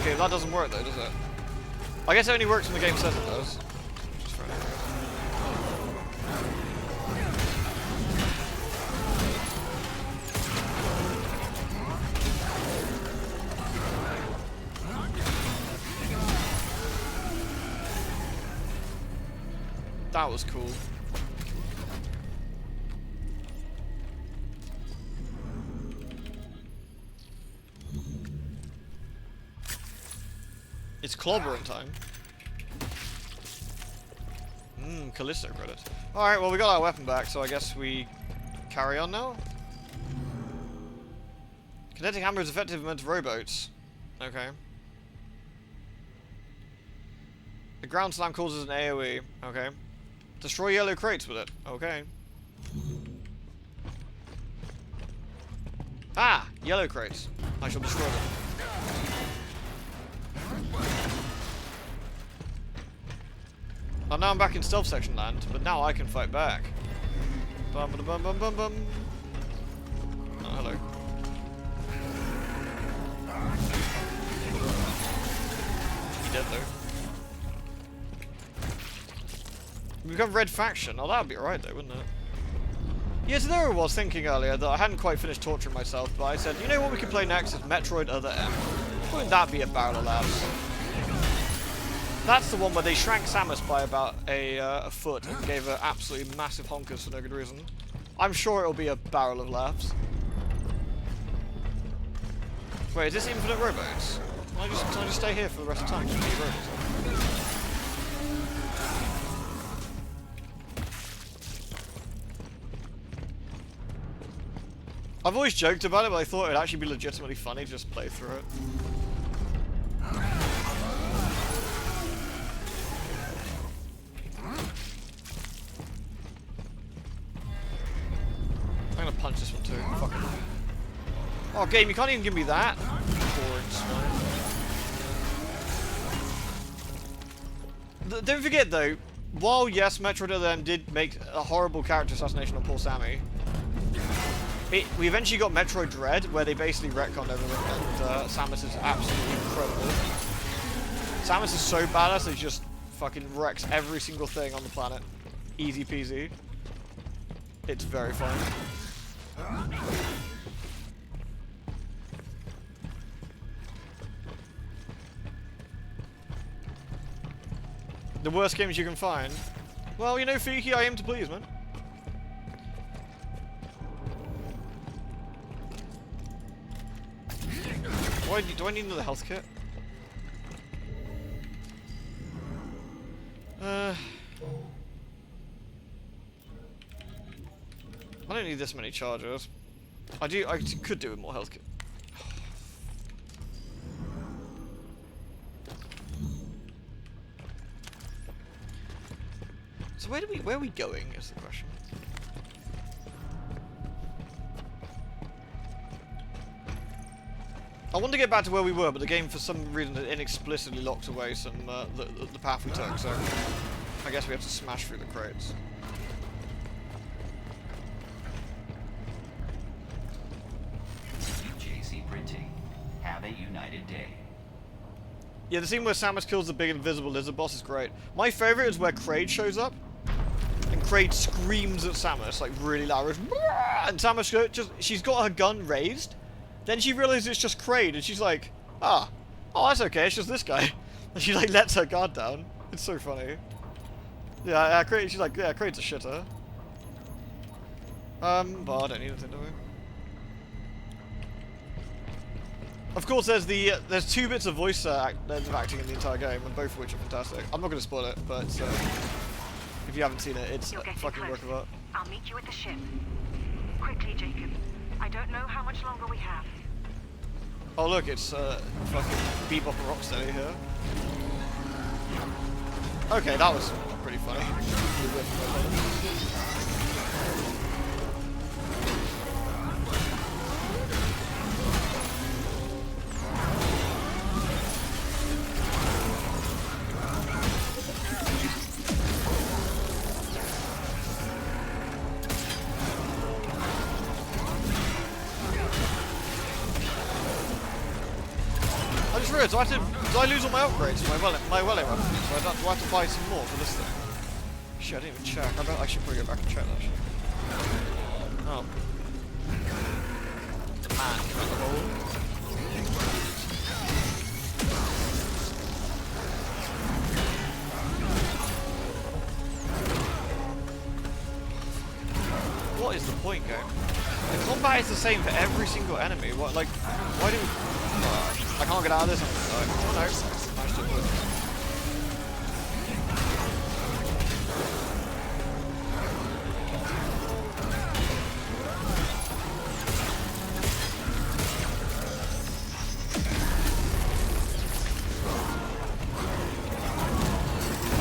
Okay. Okay, that doesn't work though, does it? I guess it only works when the game says it does. Just for that was cool. It's clobbering time. Callisto credit. Alright, well we got our weapon back, so I guess we carry on now? Kinetic hammer is effective against rowboats. Okay. The ground slam causes an AoE. Okay. Destroy yellow crates with it. Okay. Ah! Yellow crates. I shall destroy them. Oh, now I'm back in stealth section land, but now I can fight back. Bum bum bum bum bum bum. Oh, hello. He dead though. We become red faction. Oh, that would be alright though, wouldn't it? Yeah, so there I was thinking earlier that I hadn't quite finished torturing myself, but I said, you know what we can play next is Metroid Other M. Wouldn't that be a barrel of laughs? That's the one where they shrank Samus by about a foot and gave her absolutely massive honkers for no good reason. I'm sure it'll be a barrel of laughs. Wait, is this infinite rowboats? Can I just stay here for the rest of the time? Just rowboats. I've always joked about it, but I thought it'd actually be legitimately funny to just play through it. I'm gonna punch this one too. Fuck it. Oh, game, you can't even give me that. Boring swine. Don't forget though, while yes, Metroid Other M did make a horrible character assassination on poor Sammy, we eventually got Metroid Dread, where they basically retconned everything, and Samus is absolutely incredible. Samus is so badass that he just fucking wrecks every single thing on the planet. Easy peasy. It's very fun. The worst games you can find? Well, you know, Fiki, I aim to please, man. Do I need another health kit? I don't need this many chargers. I could do with more health kit. So where are we going is the question. I want to get back to where we were, but the game for some reason inexplicably locked away some the path we took, so I guess we have to smash through the crates. JC Printing. Have a united day. Yeah, the scene where Samus kills the big invisible lizard boss is great. My favourite is where Kraid shows up, and Kraid screams at Samus, like really loud, and Samus she's got her gun raised. Then she realizes it's just Kraid, and she's like, oh, that's okay, it's just this guy. And she, like, lets her guard down. It's so funny. Yeah, Kraid, she's like, yeah, Kraid's a shitter. But I don't need anything, do we? Of course, there's two bits of voice acting in the entire game, and both of which are fantastic. I'm not going to spoil it, but if you haven't seen it, it's a fucking work of art. I'll meet you at the ship. Quickly, Jacob. I don't know how much longer we have. Oh look, it's fucking Bebop and Rocksteady here. Okay, that was pretty funny. So did I lose all my upgrades for my welling weapon? So do I have to buy some more for this thing? Shit, I didn't even check. I should probably go back and check that shit. Oh. The man came out the hole. What is the point, game? The combat is the same for every single enemy. What, like, why do we... I can't get out of this. Oh no. Managed to do it.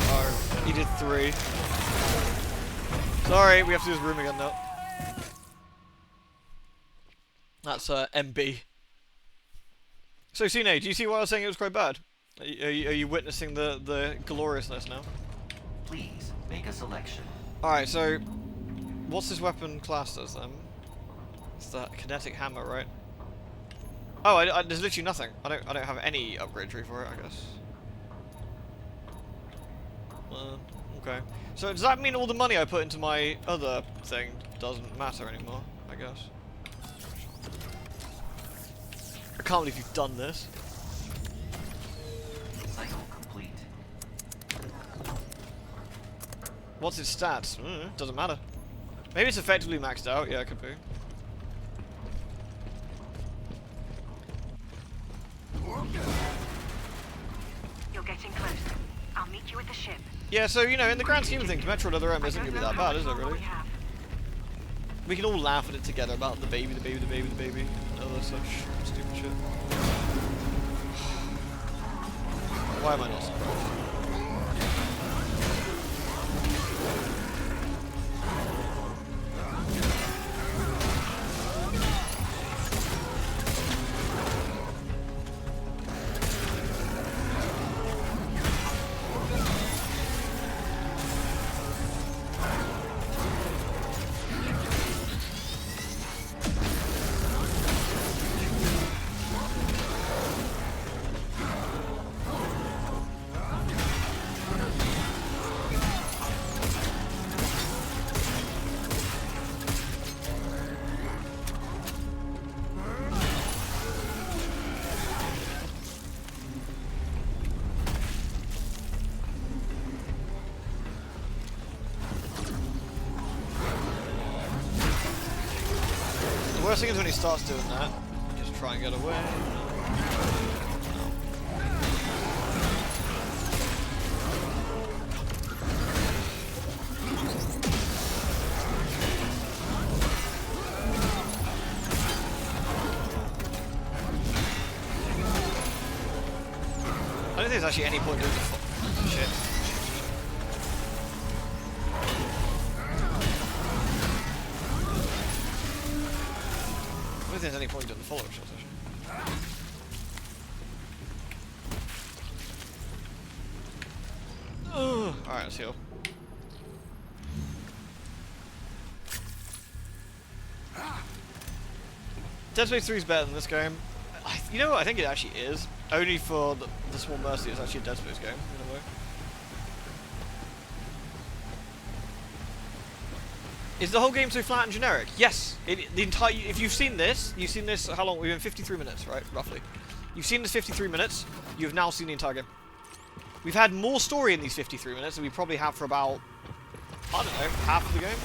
Oh, he did 3. Sorry, we have to do this room again now. That's MB. So, Cine, do you see why I was saying it was quite bad? Are you witnessing the gloriousness now? Please make a selection. Alright, so what's this weapon classed as then? It's the kinetic hammer, right? Oh, there's literally nothing. I don't have any upgrade tree for it, I guess. Okay. So does that mean all the money I put into my other thing doesn't matter anymore, I guess? I can't believe you've done this. Cycle complete. What's its stats? Doesn't matter. Maybe it's effectively maxed out. Yeah, it could be. You're getting close. I'll meet you at the ship. Yeah, so, you know, in the grand scheme of things, Metroid Other M isn't going to be that bad, is it, really? We can all laugh at it together about the baby, and other such stupid shit. Why am I not surprised? The worst thing is when he starts doing that, just try and get away. I don't think there's actually any point doing the shit. I don't think there's any point doing the follow-up shots, actually. Alright, let's heal. Dead Space 3 is better than this game. You know what, I think it actually is. Only for the small mercy, it's actually a Dead Space game, in a way. Is the whole game so flat and generic? Yes! If you've seen this, how long? We've been 53 minutes, right? Roughly. You've seen this 53 minutes, you've now seen the entire game. We've had more story in these 53 minutes than we probably have for about, I don't know, half of the game.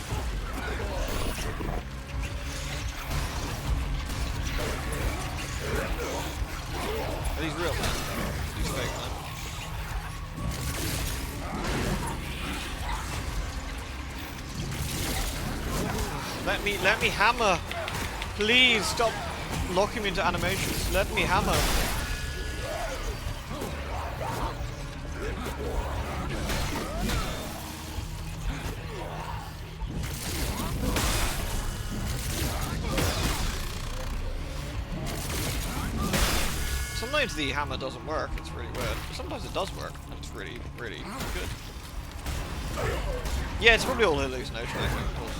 Are these real, man? These fake, man. Let me hammer. Please stop locking me into animations. Let me hammer. Sometimes the hammer doesn't work, it's really weird. But sometimes it does work, and it's really, really good. Yeah, it's probably all hallucination, I think, of course.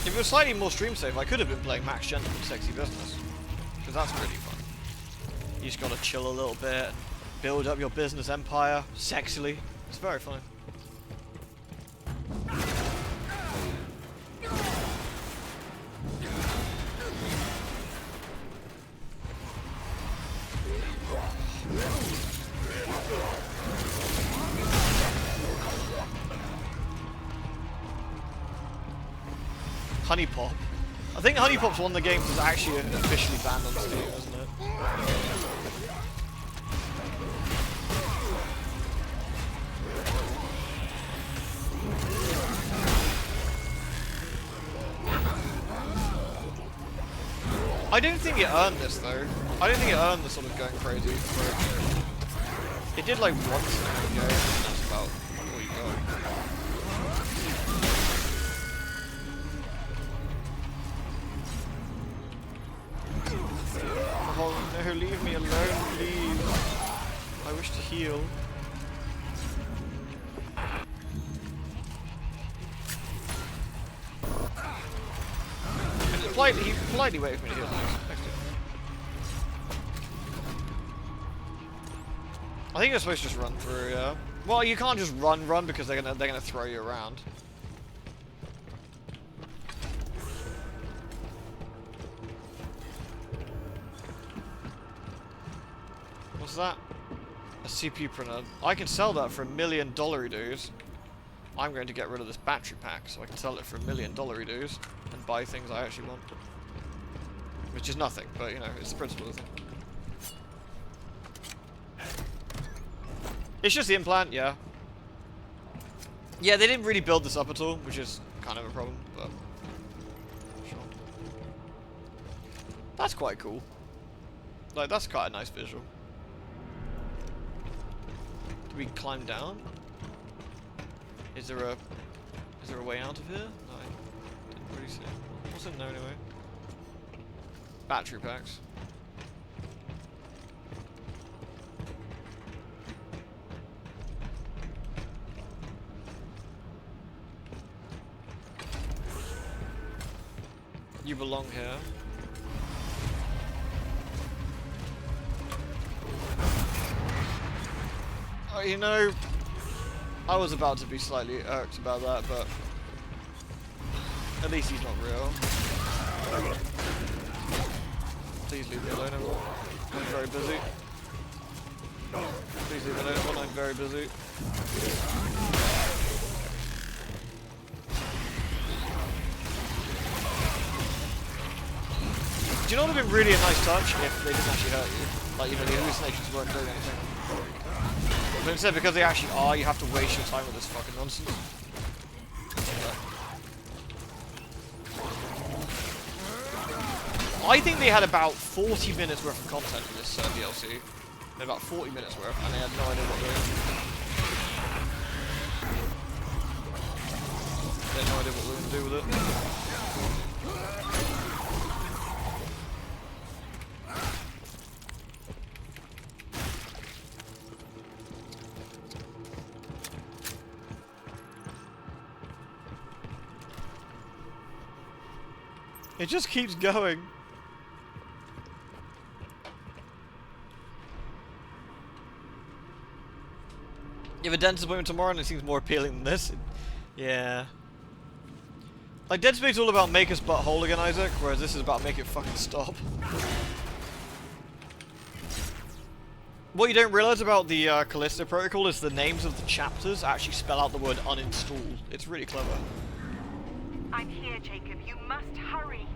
If it was slightly more stream safe, I could have been playing Max Gentleman Sexy Business. Because that's really fun. You just gotta chill a little bit, build up your business empire sexily. It's very fun. Honey Pop. I think Honey Pop's one of the games that's actually officially banned on Steam, isn't it? I don't think it earned this though. I don't think it earned the sort of going crazy approach. It did like once in the video, and that's about all you got. Oh no, leave me alone, please. I wish to heal. He politely waited for me to heal. I think you're supposed to just run through, yeah. Well, you can't just run because they're gonna throw you around. What's that? A CPU printer. I can sell that for $1 million dues. I'm going to get rid of this battery pack so I can sell it for $1 million dues and buy things I actually want. Which is nothing, but you know, it's the principle of the thing. It's just the implant, yeah. Yeah, they didn't really build this up at all, which is kind of a problem, but sure. That's quite cool. Like, that's quite a nice visual. Do we climb down? Is there a way out of here? No, I didn't really see it. What's in there anyway? Battery packs. You belong here. Oh, you know, I was about to be slightly irked about that, but at least he's not real. Please leave me alone, everyone. I'm very busy. Please leave me alone, everyone. I'm very busy. Do you know what would have been really a nice touch if they didn't actually hurt you? Like, you know, the hallucinations weren't doing anything. But instead, because they actually are, you have to waste your time with this fucking nonsense. I think they had about 40 minutes worth of content for this DLC. About 40 minutes worth, and they had no idea what they were doing. They had no idea what they were going to do with it. It just keeps going. You have a dentist appointment tomorrow and it seems more appealing than this. Yeah. Like, Dead Space is all about make us butt whole again, Isaac, whereas this is about make it fucking stop. What you don't realize about the Callisto Protocol is the names of the chapters actually spell out the word uninstall. It's really clever. I'm here, Jacob. You must hurry.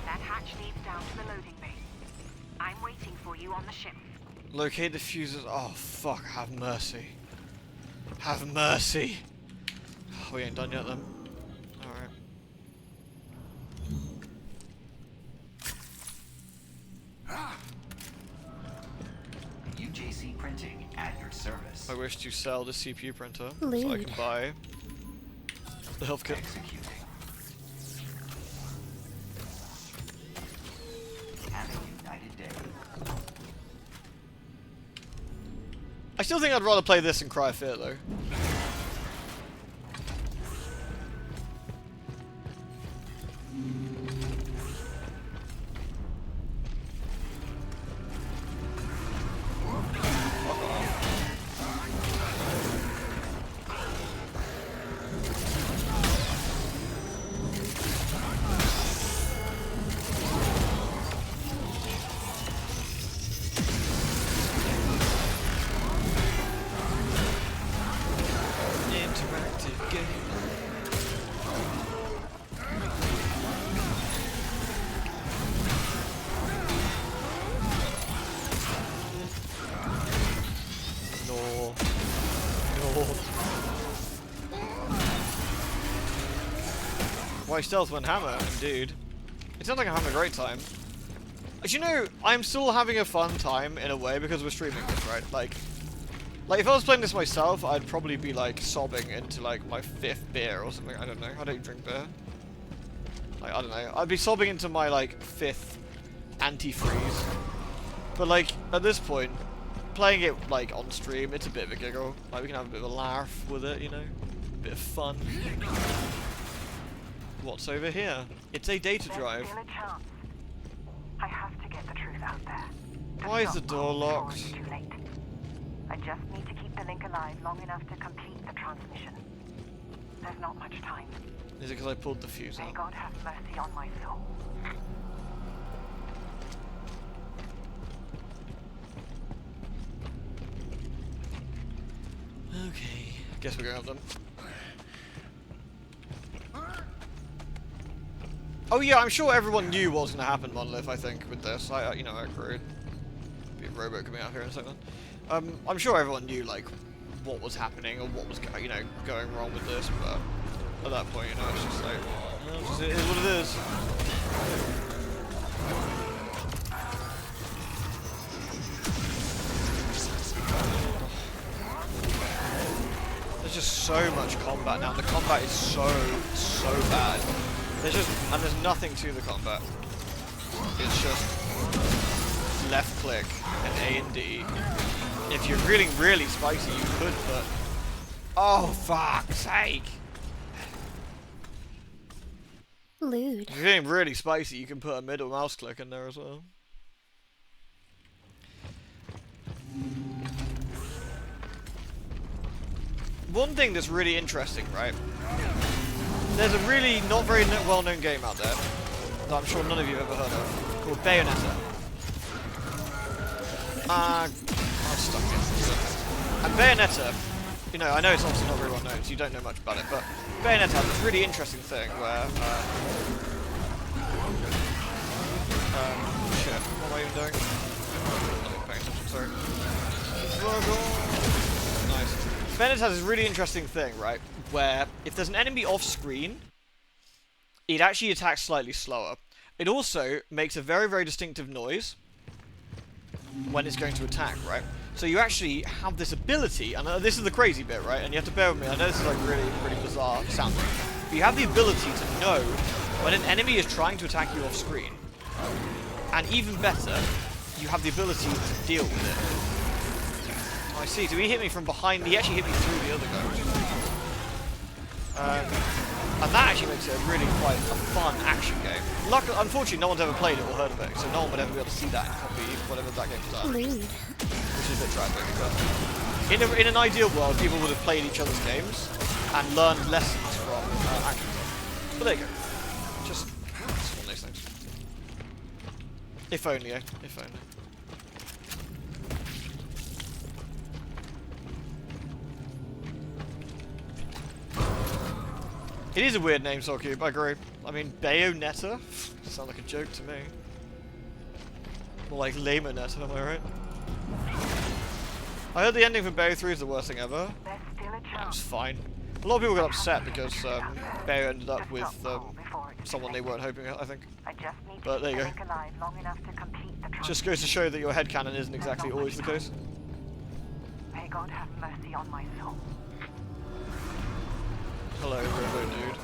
That hatch leads down to the loading bay. I'm waiting for you on the ship. Locate the fuses. Oh, fuck. Have mercy. Have mercy. Oh, we ain't done yet, then. Alright. UJC printing at your service. I wish to sell the CPU printer so I can buy the health kit. Executing. Have a united day. I still think I'd rather play this than Cry of Fear, though. Why stealth when hammer? Indeed. It sounds like I'm having a great time. But you know, I'm still having a fun time in a way because we're streaming this, right? Like if I was playing this myself, I'd probably be like sobbing into like my 5th beer or something. I don't know. I don't drink beer. Like, I don't know. I'd be sobbing into my like 5th antifreeze. But like at this point, playing it like on stream, it's a bit of a giggle. Like we can have a bit of a laugh with it, you know, a bit of fun. What's over here? It's a data drive. There's still a chance. I have to get the truth out there. Why is the door locked? It's too late. I just need to keep the link alive long enough to complete the transmission. There's not much time. Is it because I pulled the fuse May out? God have mercy on my soul. Okay, guess we're going up them. Oh yeah, I'm sure everyone knew what was going to happen, Monolith, I think, with this. You know, I agree. Be a robot coming out here in a second. I'm sure everyone knew, like, what was happening or what was, you know, going wrong with this, but at that point, you know, it's just like, well, it is what it is. There's just so much combat now. The combat is so bad. There's nothing to the combat. It's just left click and A and D. If you're feeling really spicy, you could put. Oh fuck's sake! Lewd. If you're feeling really spicy, you can put a middle mouse click in there as well. One thing that's really interesting, right? There's a really not very well-known game out there that I'm sure none of you have ever heard of, called Bayonetta. I'm stuck in. And Bayonetta, you know, I know it's obviously not very well known, so you don't know much about it, but Bayonetta has this really interesting thing where, shit, what am I even doing? I'm not paying attention, sorry. Nice. Bayonetta has this really interesting thing, right, where if there's an enemy off screen, it actually attacks slightly slower. It also makes a very, very distinctive noise when it's going to attack, right? So you actually have this ability, and this is the crazy bit, right? And you have to bear with me, I know this is like really, really bizarre sounding, but you have the ability to know when an enemy is trying to attack you off screen, and even better, you have the ability to deal with it. I see, so he hit me from behind, he actually hit me through the other guy, which is and that actually makes it really quite a fun action game. Unfortunately, no one's ever played it or heard of it, so no one would ever be able to see that and copy whatever that game's about. Lewd. Which is a bit tragic, but in an ideal world, people would have played each other's games and learned lessons from action games. But there you go. Just one of these things. If only, eh? If only. It is a weird name, Soulcube, I agree. I mean, Bayonetta? Sounds like a joke to me. More like Lamonetta, am I right? I heard the ending for Bayo 3 is the worst thing ever. There's still a That was chance. fine. A lot of people got upset because Bayo ended up with someone they weren't hoping, I think. I just need But to there keep you the go. link alive long enough to complete the Just goes to show that your headcanon isn't exactly always the case. May God have mercy on my soul. Hello, Robo Dude.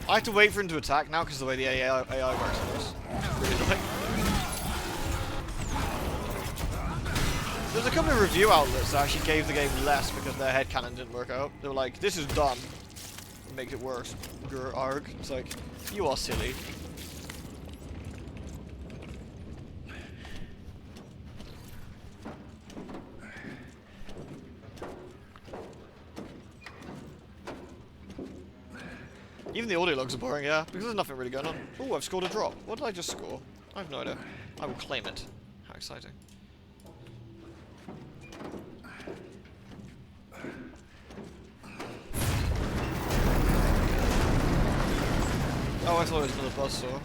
I have to wait for him to attack now because of the way the AI works on this. Really annoying. There's a couple of review outlets that actually gave the game less because their headcanon didn't work out. They were like, this is dumb. It makes it worse. Grr arg. It's like, you are silly. Even the audio logs are boring, yeah, because there's nothing really going on. Oh, I've scored a drop. What did I just score? I have no idea. I will claim it. How exciting. thought it was another buzzsaw.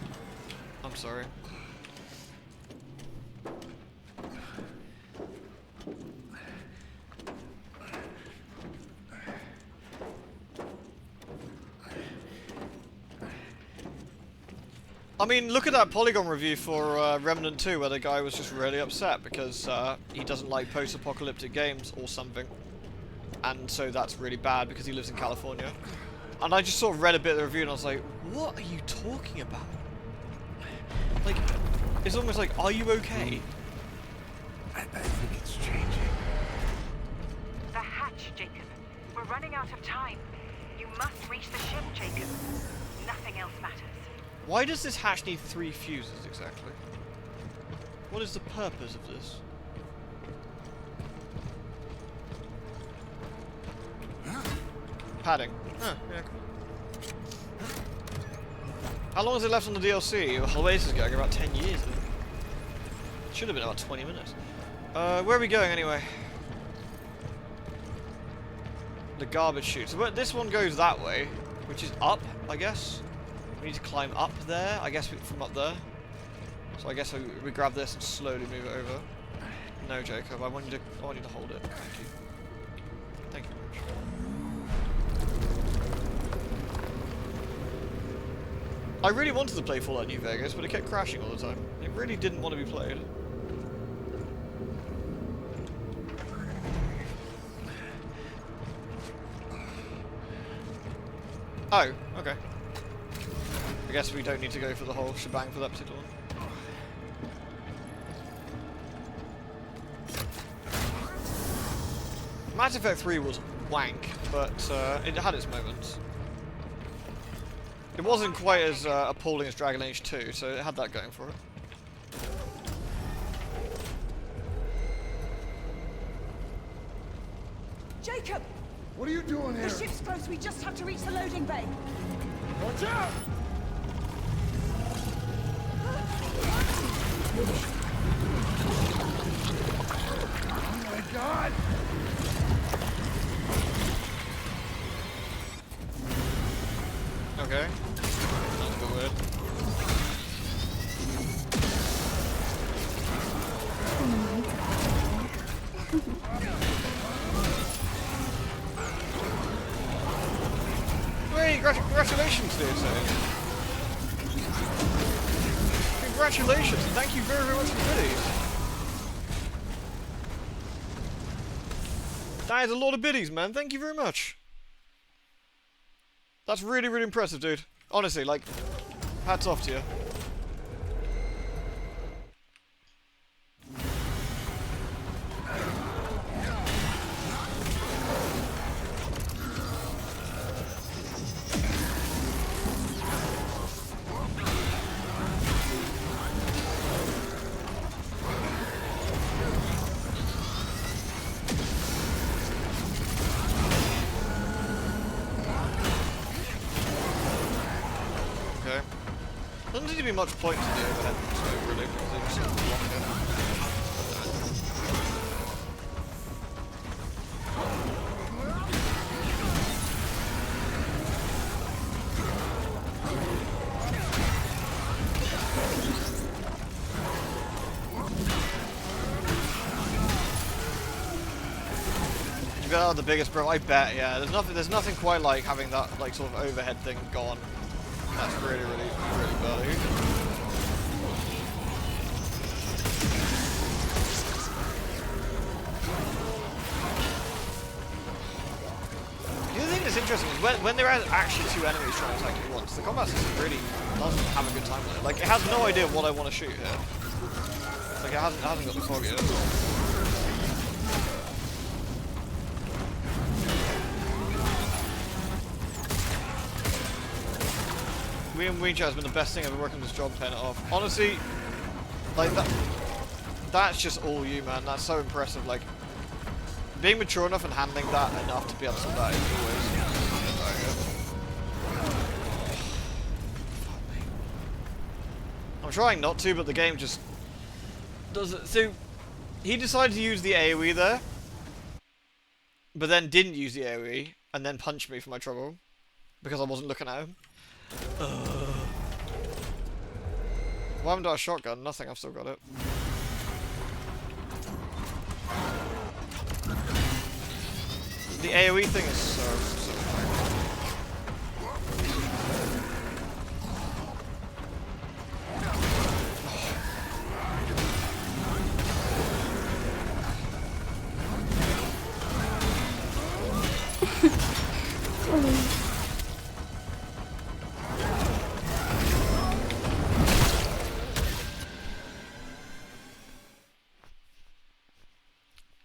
I'm sorry. I mean, look at that Polygon review for Remnant 2 where the guy was just really upset because he doesn't like post-apocalyptic games or something. And so that's really bad because he lives in California. And I just sort of read a bit of the review and I was like, what are you talking about? Like, it's almost like, are you okay? I think it's changing. The hatch, Jacob. We're running out of time. You must reach the ship, Jacob. Nothing else matters. Why does this hatch need 3 fuses exactly? What is the purpose of this? Padding. Huh, yeah, cool. How long is it left on the DLC? Oh, this is going about 10 years. Should have been about 20 minutes. Where are we going anyway? The garbage chute. So this one goes that way, which is up, I guess. We need to climb up there, I guess, from up there. So I guess we grab this and slowly move it over. No, Jacob, I want you to hold it. Thank you. Thank you very much. I really wanted to play Fallout New Vegas, but it kept crashing all the time. It really didn't want to be played. Oh, okay. I guess we don't need to go for the whole shebang for that particular one. Mass Effect 3 was wank, but it had its moments. It wasn't quite as appalling as Dragon Age 2, so it had that going for it. Jacob! What are you doing here? The ship's close. We just have to reach the loading bay. Watch out! Oh my God! Okay. That's a bit weird. Hey, congratulations, dear sir. Congratulations, and thank you very, very much for the biddies. That is a lot of biddies, man. Thank you very much. That's really, really impressive, dude. Honestly, like, hats off to you. Doesn't seem to be much point to the overhead scope, really, because they just sort of block it. You bet out the biggest bro. I bet, yeah. There's nothing quite like having that like sort of overhead thing gone. That's really, really, really value. The other thing that's interesting is when there are actually 2 enemies trying to attack you at once, the combat system really doesn't have a good time with it. Like, it has no idea what I want to shoot here. Like, it hasn't got the fog yet. William Weenchow has been the best thing ever working this job, paying it off. Honestly, like that's just all you, man. That's so impressive. Like, being mature enough and handling that enough to be able to do that is always. I'm trying not to, but the game just does it. So, he decided to use the AoE there, but then didn't use the AoE, and then punched me for my trouble because I wasn't looking at him. Why haven't I a shotgun? Nothing, I've still got it. The AoE thing is so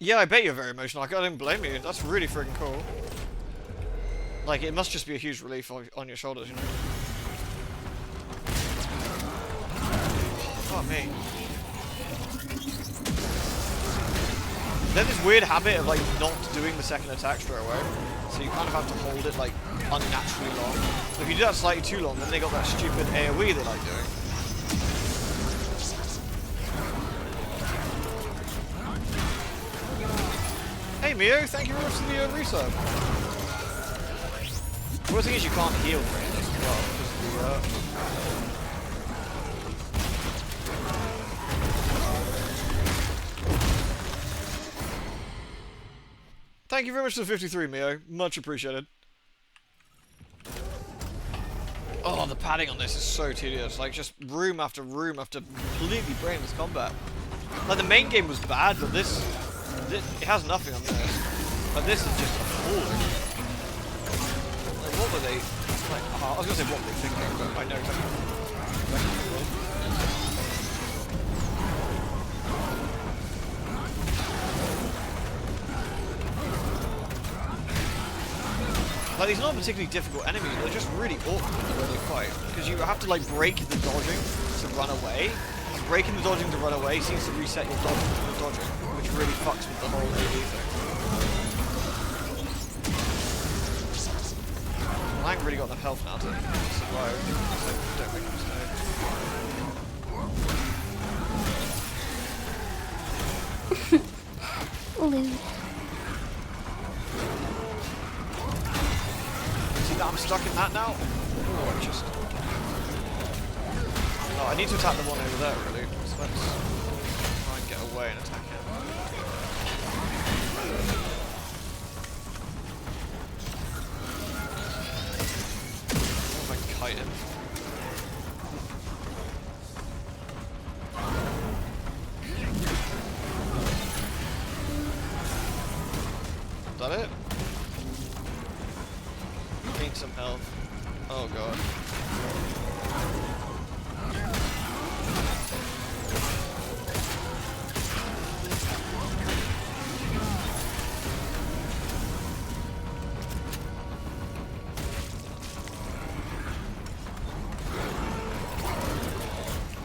Yeah, I bet you're very emotional. I don't blame you. That's really freaking cool. Like, it must just be a huge relief on your shoulders, you know? Oh, me. There's this weird habit of, like, not doing the second attack straight away. So you kind of have to hold it, like, unnaturally long. If you do that slightly too long, then they got that stupid AoE they like doing. Hey Mio, thank you very much for the resub. The worst thing is you can't heal for it as well, because Thank you very much for the 53, Mio. Much appreciated. Oh, the padding on this is so tedious. Like, just room after completely brainless combat. Like, the main game was bad, but this it has nothing on this. But this is just appalling. Like, what were they... Like, I was going to say what were they thinking, but I know exactly. Like, these are not particularly difficult enemies, they're just really awkward the way they fight. Because you have to, like, break the dodging to run away. And breaking the dodging to run away seems to reset your dodging, which really fucks with the whole AD thing. Well, I haven't really got enough health now to survive, so don't make a mistake. Lewd. I'm stuck in that now? Oh, I just... No, I need to attack the one over there, really. So let's try and get away and attack him. Oh, if I can kite him. Is that it? Need some health. Oh god.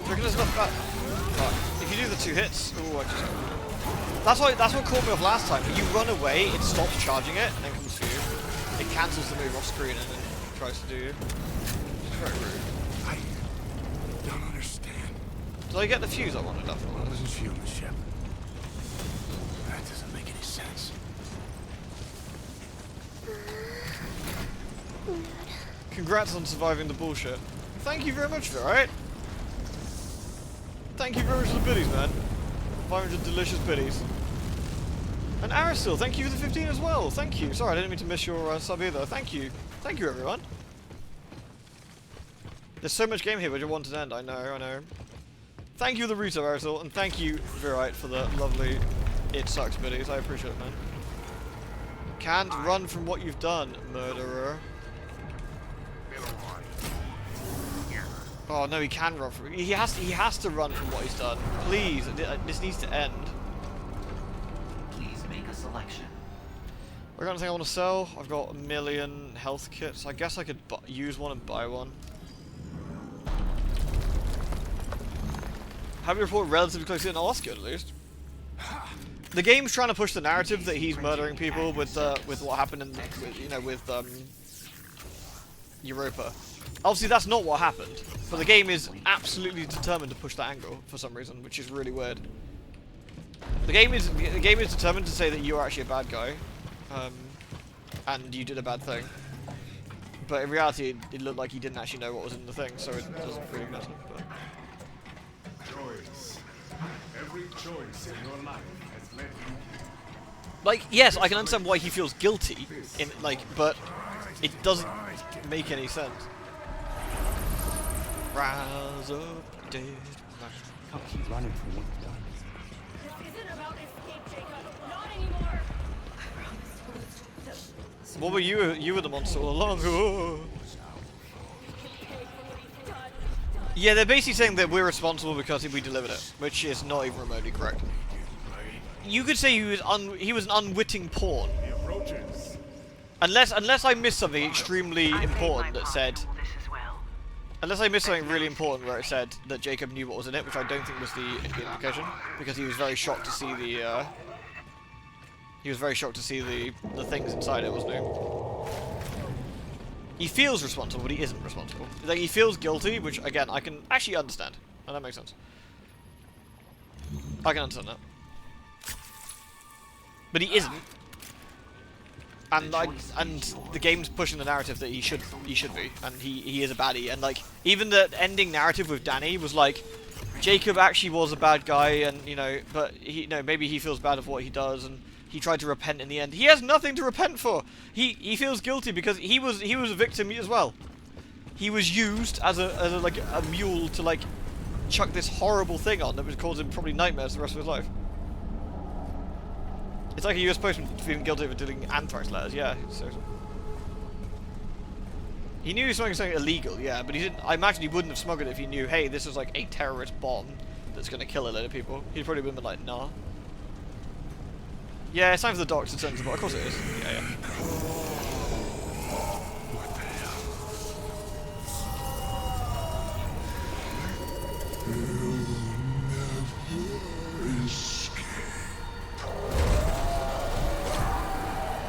Reckon there's enough back. If you do the 2 hits, oh, I just. That's what caught me off last time. When you run away, it stops charging it and then comes for you. It cancels the move off screen and then tries to do you. It's very rude. I don't understand. Did I get the fuse I wanted after What all was this? his human ship? That doesn't make any sense. Congrats on surviving the bullshit. Thank you very much for it, alright? Thank you very much for the biddies, man. 500 delicious biddies. And Aristil, thank you for the 15 as well. Thank you. Sorry, I didn't mean to miss your sub either. Thank you. Thank you, everyone. There's so much game here, but you want to end. I know. Thank you for the resub, Aristil, and thank you, Virite, for the lovely It Sucks biddies. I appreciate it, man. Can't run from what you've done, murderer. Oh no, he can run from. He has to run from what he's done. Please, this needs to end. Please make a selection. I got anything I want to sell? I've got 1 million health kits. I guess I could use one and buy one. Have you report relatively closely in? Oh, that's good at least. The game's trying to push the narrative that he's murdering people with what happened in with Europa. Obviously, that's not what happened, but the game is absolutely determined to push that angle for some reason, which is really weird. The game is determined to say that you're actually a bad guy, and you did a bad thing. But in reality, it looked like he didn't actually know what was in the thing, so it doesn't really matter. But Every choice in your life has led you. Like, yes, I can understand why he feels guilty, in like, but it doesn't make any sense. Rise up, dead man. Can't keep running from what you've done. This isn't about escape, Jacob. Not anymore. What were you? You were the monster all along. Oh. Yeah, they're basically saying that we're responsible because we delivered it, which is not even remotely correct. You could say he was an unwitting pawn, The approaches. unless I missed something extremely I played important my that part said, in all this as well. unless I missed something really important where it said that Jacob knew what was in it, which I don't think was the implication, because he was very shocked to see the the things inside it, wasn't he? He feels responsible, but he isn't responsible. Like, he feels guilty, which, again, I can actually understand. And that makes sense. I can understand that. But he isn't. And the game's pushing the narrative that he should be, and he is a baddie. And like, even the ending narrative with Danny was like, Jacob actually was a bad guy, and but maybe he feels bad of what he does, and he tried to repent in the end. He has nothing to repent for. He feels guilty because he was a victim as well. He was used as a mule to like chuck this horrible thing on that would cause him probably nightmares the rest of his life. It's like a US postman feeling guilty of delivering anthrax letters. Yeah, so he knew he was smuggling something illegal. Yeah, but he didn't. I imagine he wouldn't have smuggled it if he knew, hey, this is like a terrorist bomb that's gonna kill a load of people. He'd probably been like, nah. Yeah, it's time for the docs to turn to the bot. Of course it is. Yeah.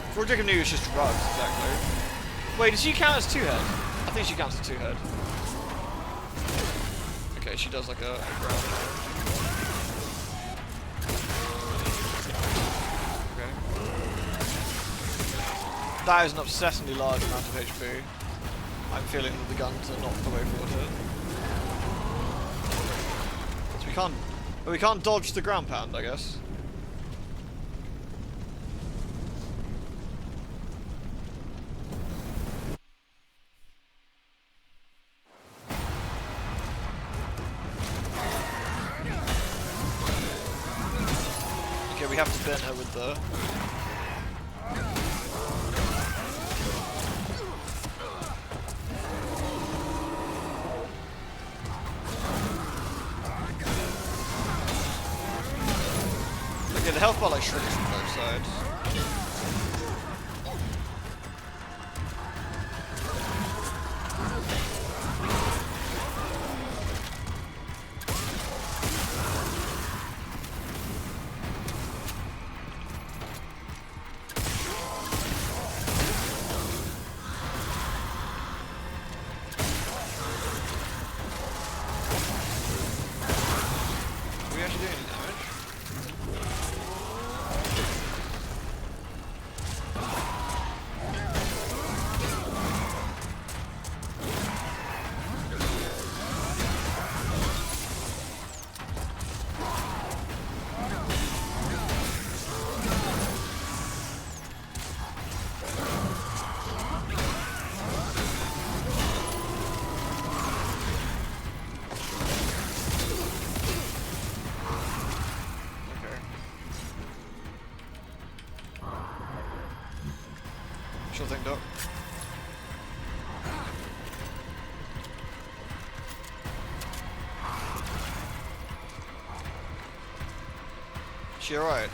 Before Jacob knew it was just drugs, exactly. Wait, does she count as two-head? I think she counts as two-head. Okay, she does like a ground. That is an obsessively large amount of HP. I'm feeling that the guns are not the way forward here. So we can't dodge the ground pound, I guess. Okay, we have to burn her with the... Okay, the health bar like shrinks from both sides. Are we actually doing any damage? Sure thing, Doc. She alright?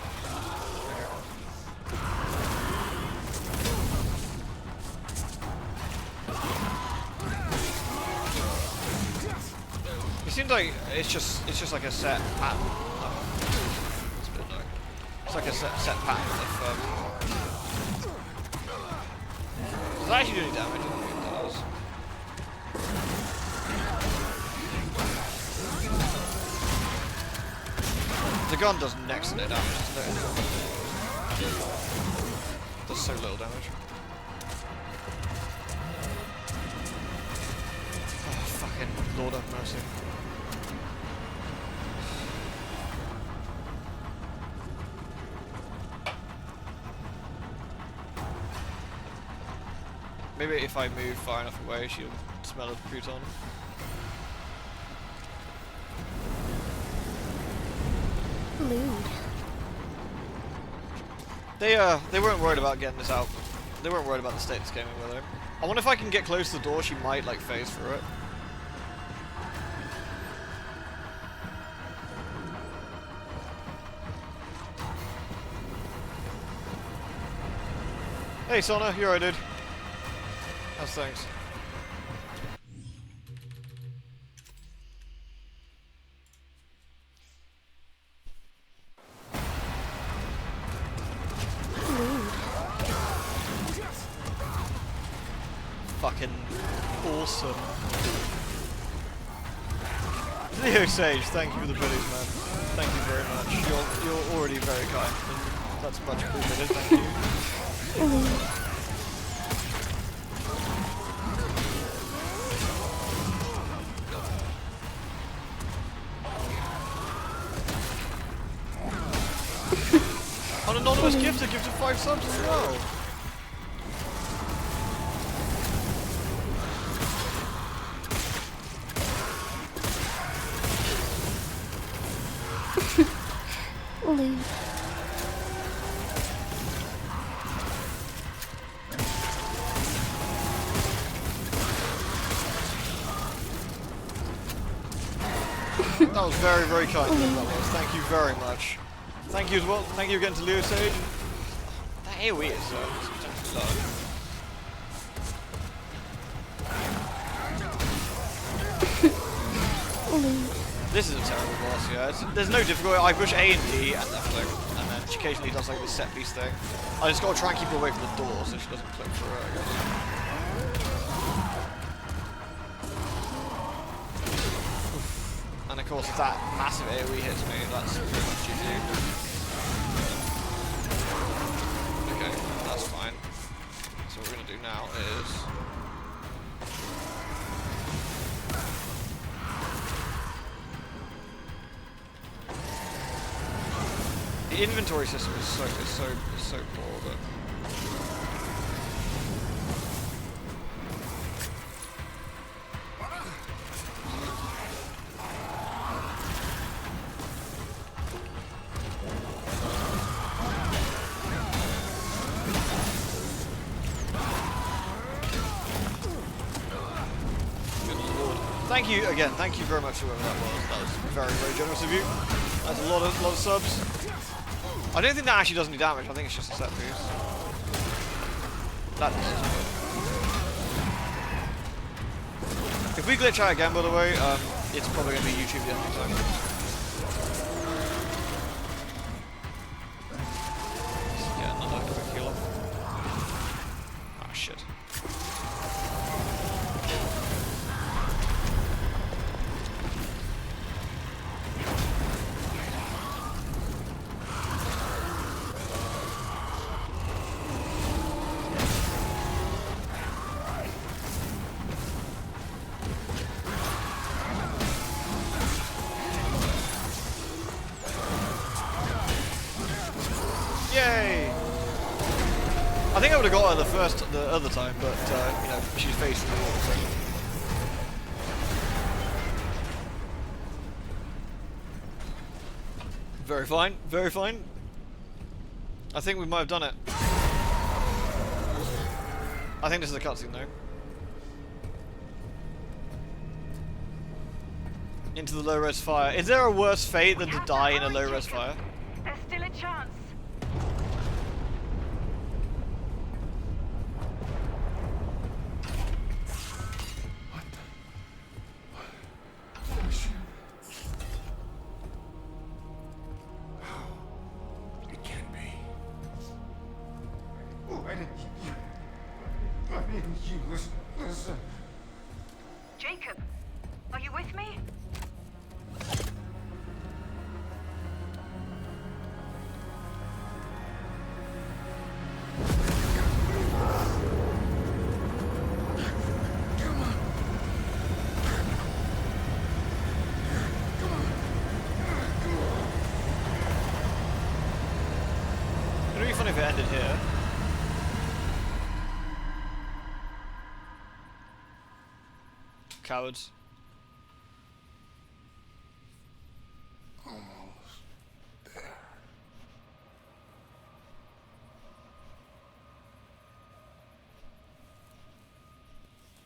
It seems like it's just like a set pattern. Oh, it's a bit low. It's like a set pattern of does it actually do any damage? I don't think it does. The gun does next to no damage, doesn't it? Does so little damage. Oh, fucking Lord have mercy. Maybe if I move far enough away, she'll smell of the crouton. Lewd. They weren't worried about getting this out. They weren't worried about the state this came in with her. I wonder if I can get close to the door, she might like phase through it. Hey Sona, you alright dude? How's things? Fucking awesome. Leo Sage, thank you for the goodies, man. Thank you very much. You're already very kind, and that's much appreciated. Thank you. An anonymous gifter gifted 5 subs as well. Lewd. That was very, very kind of you, that was. Thank you very much. Thank you as well. Thank you again to Leo Sage. That AoE is low. This is a terrible boss, yeah. There's no difficulty. I push A and D and left click, and then she occasionally does like this set piece thing. I just gotta try and keep her away from the door so she doesn't click through it, I guess. And of course, if that massive AoE hits me, that's pretty much GG. Okay, that's fine. So what we're gonna do now is... the inventory system is so poor, but... Thank you again. Thank you very much for whoever that was. That was very, very generous of you. That's a lot of subs. I don't think that actually does any damage. I think it's just a set piece. That does. If we glitch out again, by the way, it's probably going to be YouTube the end time. Yeah, another quick heal off. Ah, shit. Yay! I think I would have got her the other time, but you know, she's facing the wall. So. Very fine, very fine. I think we might have done it. I think this is a cutscene though. Into the low-res fire. Is there a worse fate than to die in a low-res fire? There's still a chance. It can't be. Listen. Jacob, are you with me? It'd be funny if it ended here. Cowards. Almost there.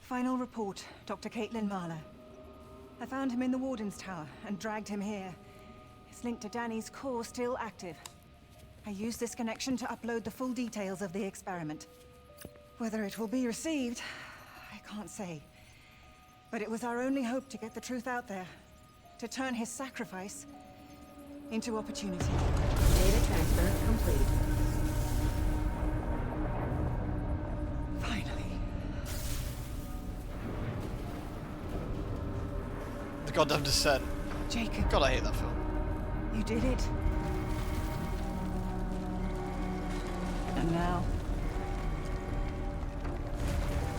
Final report, Dr. Caitlin Marlowe. I found him in the Warden's Tower and dragged him here. His link to Danny's core still active. I used this connection to upload the full details of the experiment. Whether it will be received, I can't say. But it was our only hope to get the truth out there. To turn his sacrifice into opportunity. Data transfer complete. Finally. The goddamn Descent. Jacob, God, I hate that film. you did it. And now,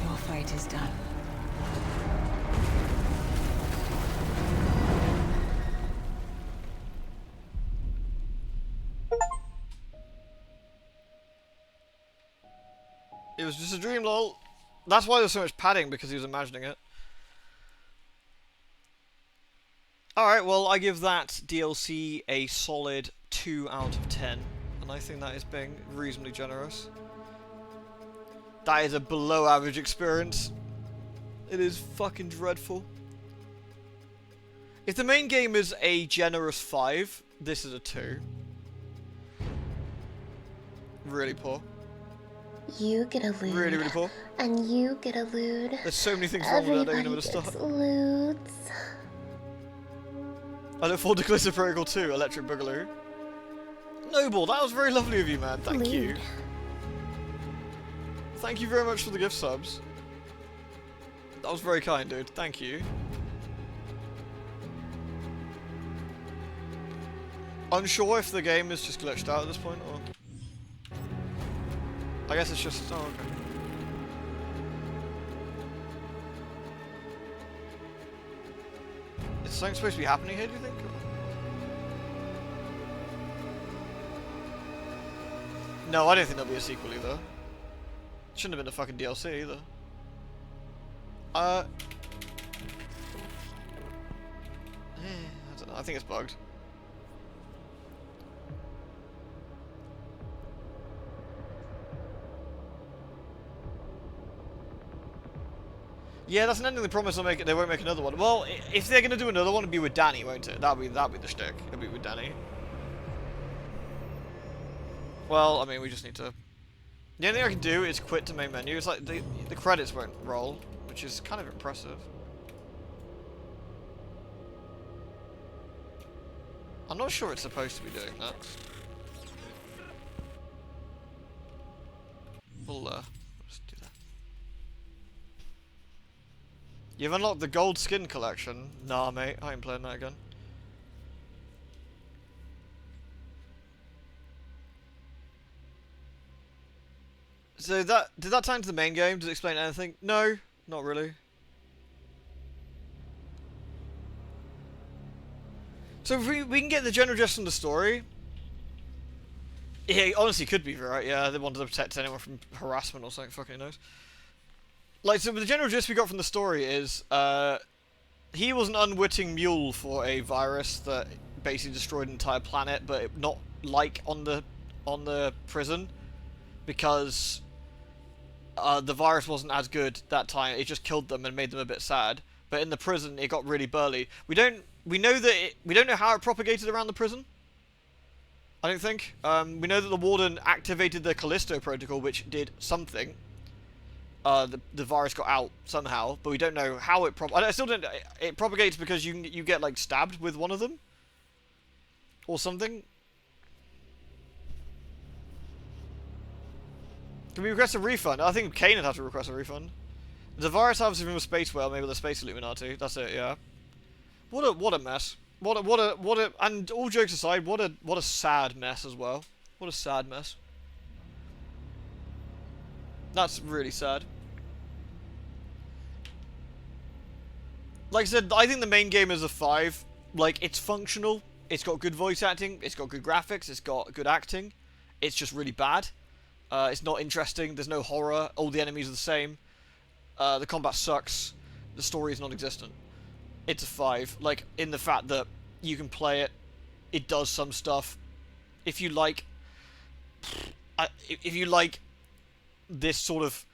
your fight is done. It was just a dream, lol. That's why there's so much padding, because he was imagining it. Alright, well, I give that DLC a solid 2 out of 10. And I think that is being reasonably generous. That is a below average experience. It is fucking dreadful. If the main game is a generous 5, this is a 2. Really poor. You get a loot. Really, really poor. And you get a loot. There's so many things wrong with it, I don't even know where to Everybody start. gets loots. I look forward to Callisto Protocol 2, Electric Boogaloo. Noble, that was very lovely of you, man. Thank you. Lewd. Thank you very much for the gift subs. That was very kind, dude. Thank you. Unsure if the game is just glitched out at this point, or... I guess it's just... Oh, okay. Is something supposed to be happening here, do you think? No, I don't think there'll be a sequel either. Shouldn't have been a fucking DLC either. I don't know, I think it's bugged. Yeah, that's an ending they promise they won't make another one. Well, if they're gonna do another one, it'll be with Danny, won't it? That'll be the shtick. It'll be with Danny. Well, I mean, we just need to... The only thing I can do is quit to main menu. It's like the credits won't roll, which is kind of impressive. I'm not sure it's supposed to be doing that. We'll just do that. You've unlocked the gold skin collection. Nah, mate, I ain't playing that again. So did that tie into the main game? Does it explain anything? No, not really. So if we can get the general gist from the story, it honestly could be right. Yeah, they wanted to protect anyone from harassment or something. Fucking knows. Like, so the general gist we got from the story is he was an unwitting mule for a virus that basically destroyed an entire planet, but not like on the prison, because the virus wasn't as good that time. It just killed them and made them a bit sad. But in the prison, it got really burly. We don't know how it propagated around the prison. I don't think. We know that the Warden activated the Callisto Protocol, which did something. The virus got out somehow, but we don't know how it I still don't. It propagates because you get like stabbed with one of them, or something. Can we request a refund? I think Kane would have to request a refund. The virus harvested from a space whale, maybe the space Illuminati. That's it, yeah. What a mess. What a and all jokes aside, what a sad mess as well. What a sad mess. That's really sad. Like I said, I think the main game is a 5. Like, it's functional. It's got good voice acting. It's got good graphics. It's got good acting. It's just really bad. It's not interesting. There's no horror. All the enemies are the same. The combat sucks. The story is non-existent. It's a 5. Like, in the fact that you can play it, it does some stuff. If you like... if you like this sort of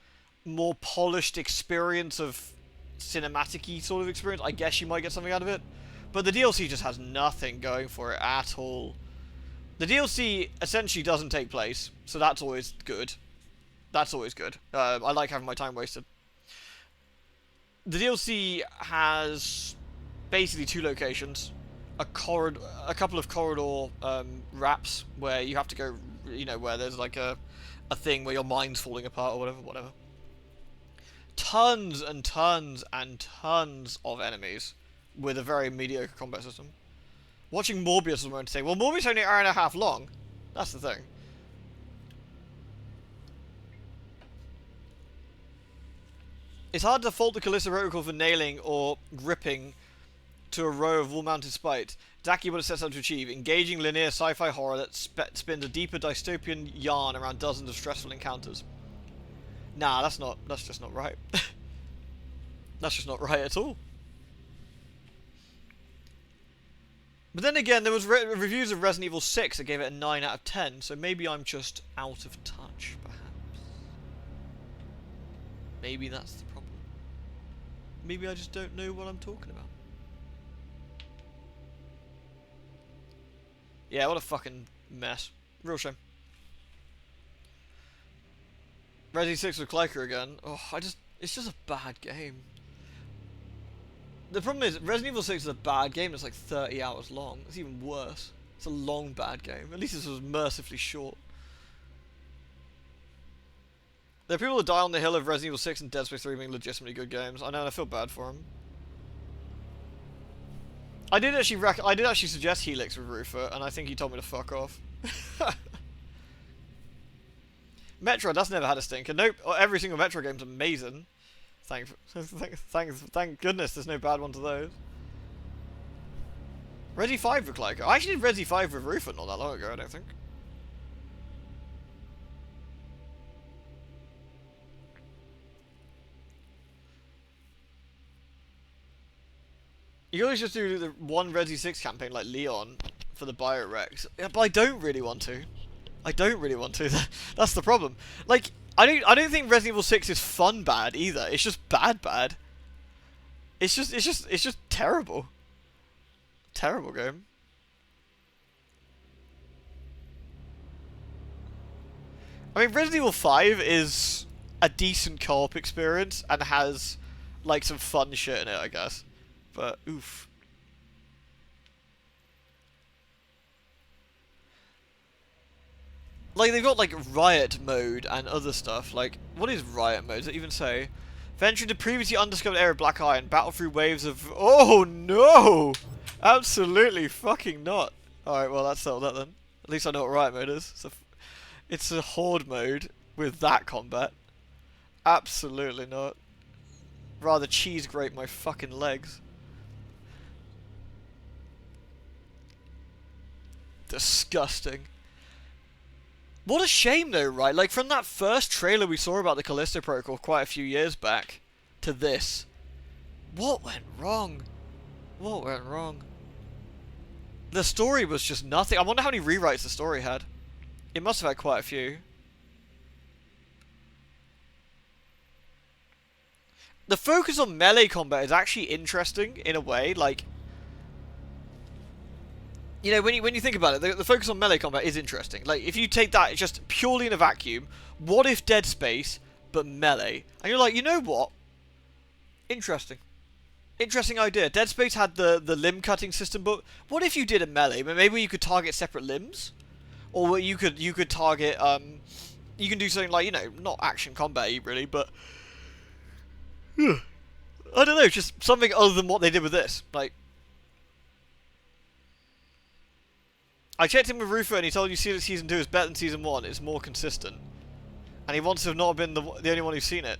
more polished experience of cinematic-y sort of experience, I guess you might get something out of it. But the DLC just has nothing going for it at all. The DLC essentially doesn't take place, so that's always good. That's always good. I like having my time wasted. The DLC has basically 2 locations. A couple of corridor wraps where you have to go, you know, where there's like a thing where your mind's falling apart or whatever. Tons and tons and tons of enemies with a very mediocre combat system. Watching Morbius was more entertaining. Well, Morbius is only an hour and a half long. That's the thing. It's hard to fault the Callisto Protocol for nailing or gripping to a row of wall-mounted spikes. Exactly what it sets out to achieve. Engaging linear sci-fi horror that spins a deeper dystopian yarn around dozens of stressful encounters. Nah, that's just not right. That's just not right at all. But then again, there was reviews of Resident Evil 6 that gave it a 9 out of 10, so maybe I'm just out of touch, perhaps. Maybe that's the problem. Maybe I just don't know what I'm talking about. Yeah, what a fucking mess. Real shame. Resi 6 with Cliker again. Oh, it's just a bad game. The problem is, Resident Evil 6 is a bad game that's like 30 hours long. It's even worse. It's a long, bad game. At least this was mercifully short. There are people that die on the hill of Resident Evil 6 and Dead Space 3 being legitimately good games. I know, and I feel bad for them. I did actually suggest Helix with Roofer, and I think he told me to fuck off. Metro, that's never had a stinker. Nope, every single Metro game's amazing. Thank goodness there's no bad ones of those. Resi 5 with Cliker. I actually did Resi 5 with Roofer not that long ago, I don't think. You can always just do the one Resi 6 campaign like Leon for the Biorex. Yeah, but I don't really want to. I don't really want to. That's the problem. Like, I don't think Resident Evil 6 is fun bad either. It's just bad. It's just terrible. Terrible game. I mean, Resident Evil 5 is a decent co-op experience and has like some fun shit in it, I guess. But oof. Like, they've got like riot mode and other stuff. Like, what is riot mode? Does it even say? Venture into previously undiscovered area of Black Eye and battle through waves of... Oh no! Absolutely fucking not. Alright, well that's settled that then. At least I know what riot mode is. It's a horde mode with that combat. Absolutely not. Rather cheese grate my fucking legs. Disgusting. What a shame though, right? Like, from that first trailer we saw about the Callisto Protocol quite a few years back to this. What went wrong? What went wrong? The story was just nothing. I wonder how many rewrites the story had. It must have had quite a few. The focus on melee combat is actually interesting in a way, like... You know, when you think about it, the focus on melee combat is interesting. Like, if you take that just purely in a vacuum, what if Dead Space, but melee? And you're like, you know what? Interesting. Interesting idea. Dead Space had the limb cutting system, but what if you did a melee? Maybe you could target separate limbs? Or you could target, you can do something like, you know, not action combat really, but... I don't know, just something other than what they did with this. Like... I checked in with Rufo and he told you Season 2 is better than Season 1. It's more consistent. And he wants to have not been the only one who's seen it.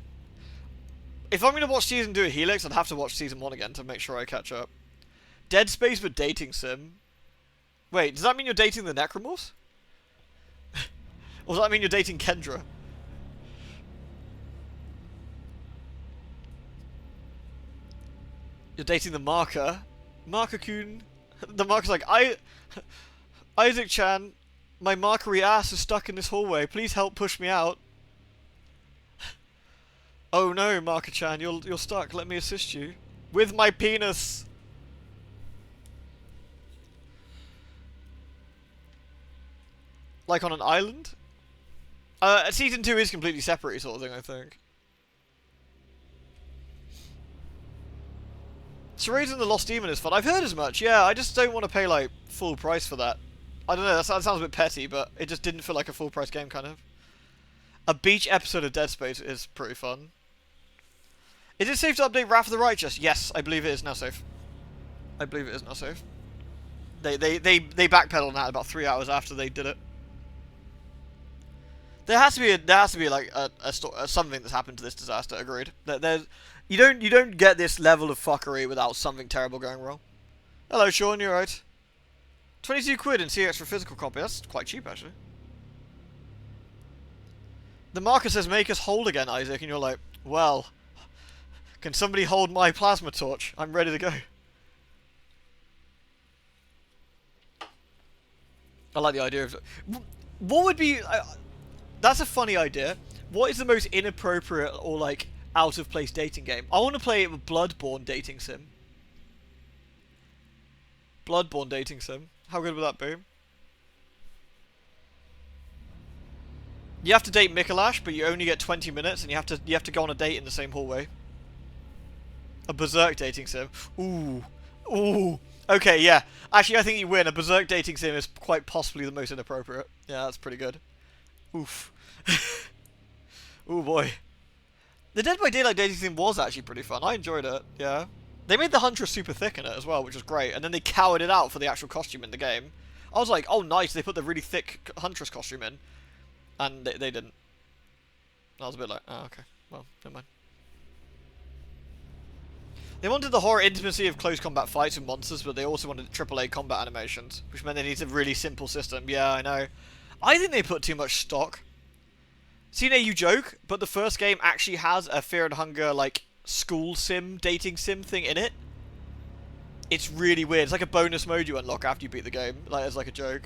If I'm going to watch Season 2 of Helix, I'd have to watch Season 1 again to make sure I catch up. Dead Space but dating sim. Wait, does that mean you're dating the Necromorphs? Or does that mean you're dating Kendra? You're dating the marker. Marker-kun. The marker's like, Isaac-chan, my markery ass is stuck in this hallway. Please help push me out. Oh no, Marker-chan, you're stuck. Let me assist you. With my penis. Like on an island? Season 2 is completely separate sort of thing, I think. Charades and the Lost Demon is fun. I've heard as much, yeah. I just don't want to pay, like, full price for that. I don't know, that sounds a bit petty, but it just didn't feel like a full price game, kind of. A beach episode of Dead Space is pretty fun. Is it safe to update Wrath of the Righteous? Yes, I believe it is now safe. I believe it is now safe. They backpedaled on that about 3 hours after they did it. There has to be like something that's happened to this disaster. Agreed. You don't get this level of fuckery without something terrible going wrong. Hello, Sean. You're right. 22 quid in CX for a physical copy. That's quite cheap, actually. The marker says, "Make us hold again, Isaac," and you're like, "Well, can somebody hold my plasma torch? I'm ready to go." I like the idea of. What would be? That's a funny idea. What is the most inappropriate or, like, out-of-place dating game? I want to play it with Bloodborne dating sim. Bloodborne dating sim. How good would that be? You have to date Mikolash, but you only get 20 minutes, and you have to go on a date in the same hallway. A Berserk dating sim. Ooh. Ooh. Okay, yeah. Actually, I think you win. A Berserk dating sim is quite possibly the most inappropriate. Yeah, that's pretty good. Oof. Ooh boy. The Dead by Daylight dating sim was actually pretty fun. I enjoyed it, yeah. They made the Huntress super thick in it as well, which was great. And then they cowered it out for the actual costume in the game. I was like, oh nice, they put the really thick Huntress costume in. And they didn't. I was a bit like, oh okay, well, never mind. They wanted the horror intimacy of close combat fights with monsters, but they also wanted AAA combat animations, which meant they needed a really simple system. Yeah, I know. I think they put too much stock. Cine, you joke, but the first game actually has a Fear and Hunger, like, school sim, dating sim thing in it. It's really weird. It's like a bonus mode you unlock after you beat the game, like, as like a joke.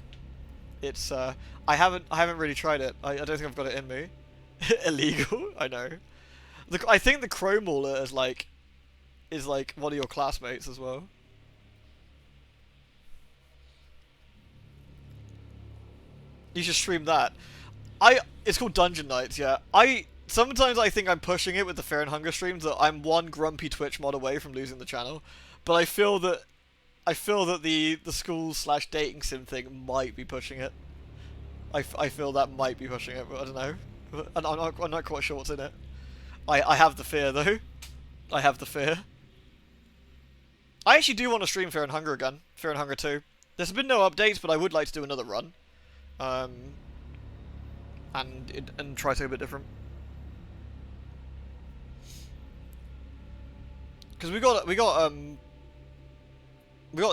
It's, I haven't really tried it. I don't think I've got it in me. Illegal? I know. I think the Crow Mauler is like one of your classmates as well. You should stream that. It's called Dungeon Nights, yeah. Sometimes I think I'm pushing it with the Fear and Hunger streams, that I'm one grumpy Twitch mod away from losing the channel. But I feel that the school/dating sim thing might be pushing it. I feel that might be pushing it, but I don't know. I'm not quite sure what's in it. I have the fear though. I have the fear. I actually do want to stream Fear and Hunger again. Fear and Hunger 2. There's been no updates, but I would like to do another run. And try something a bit different. Because we got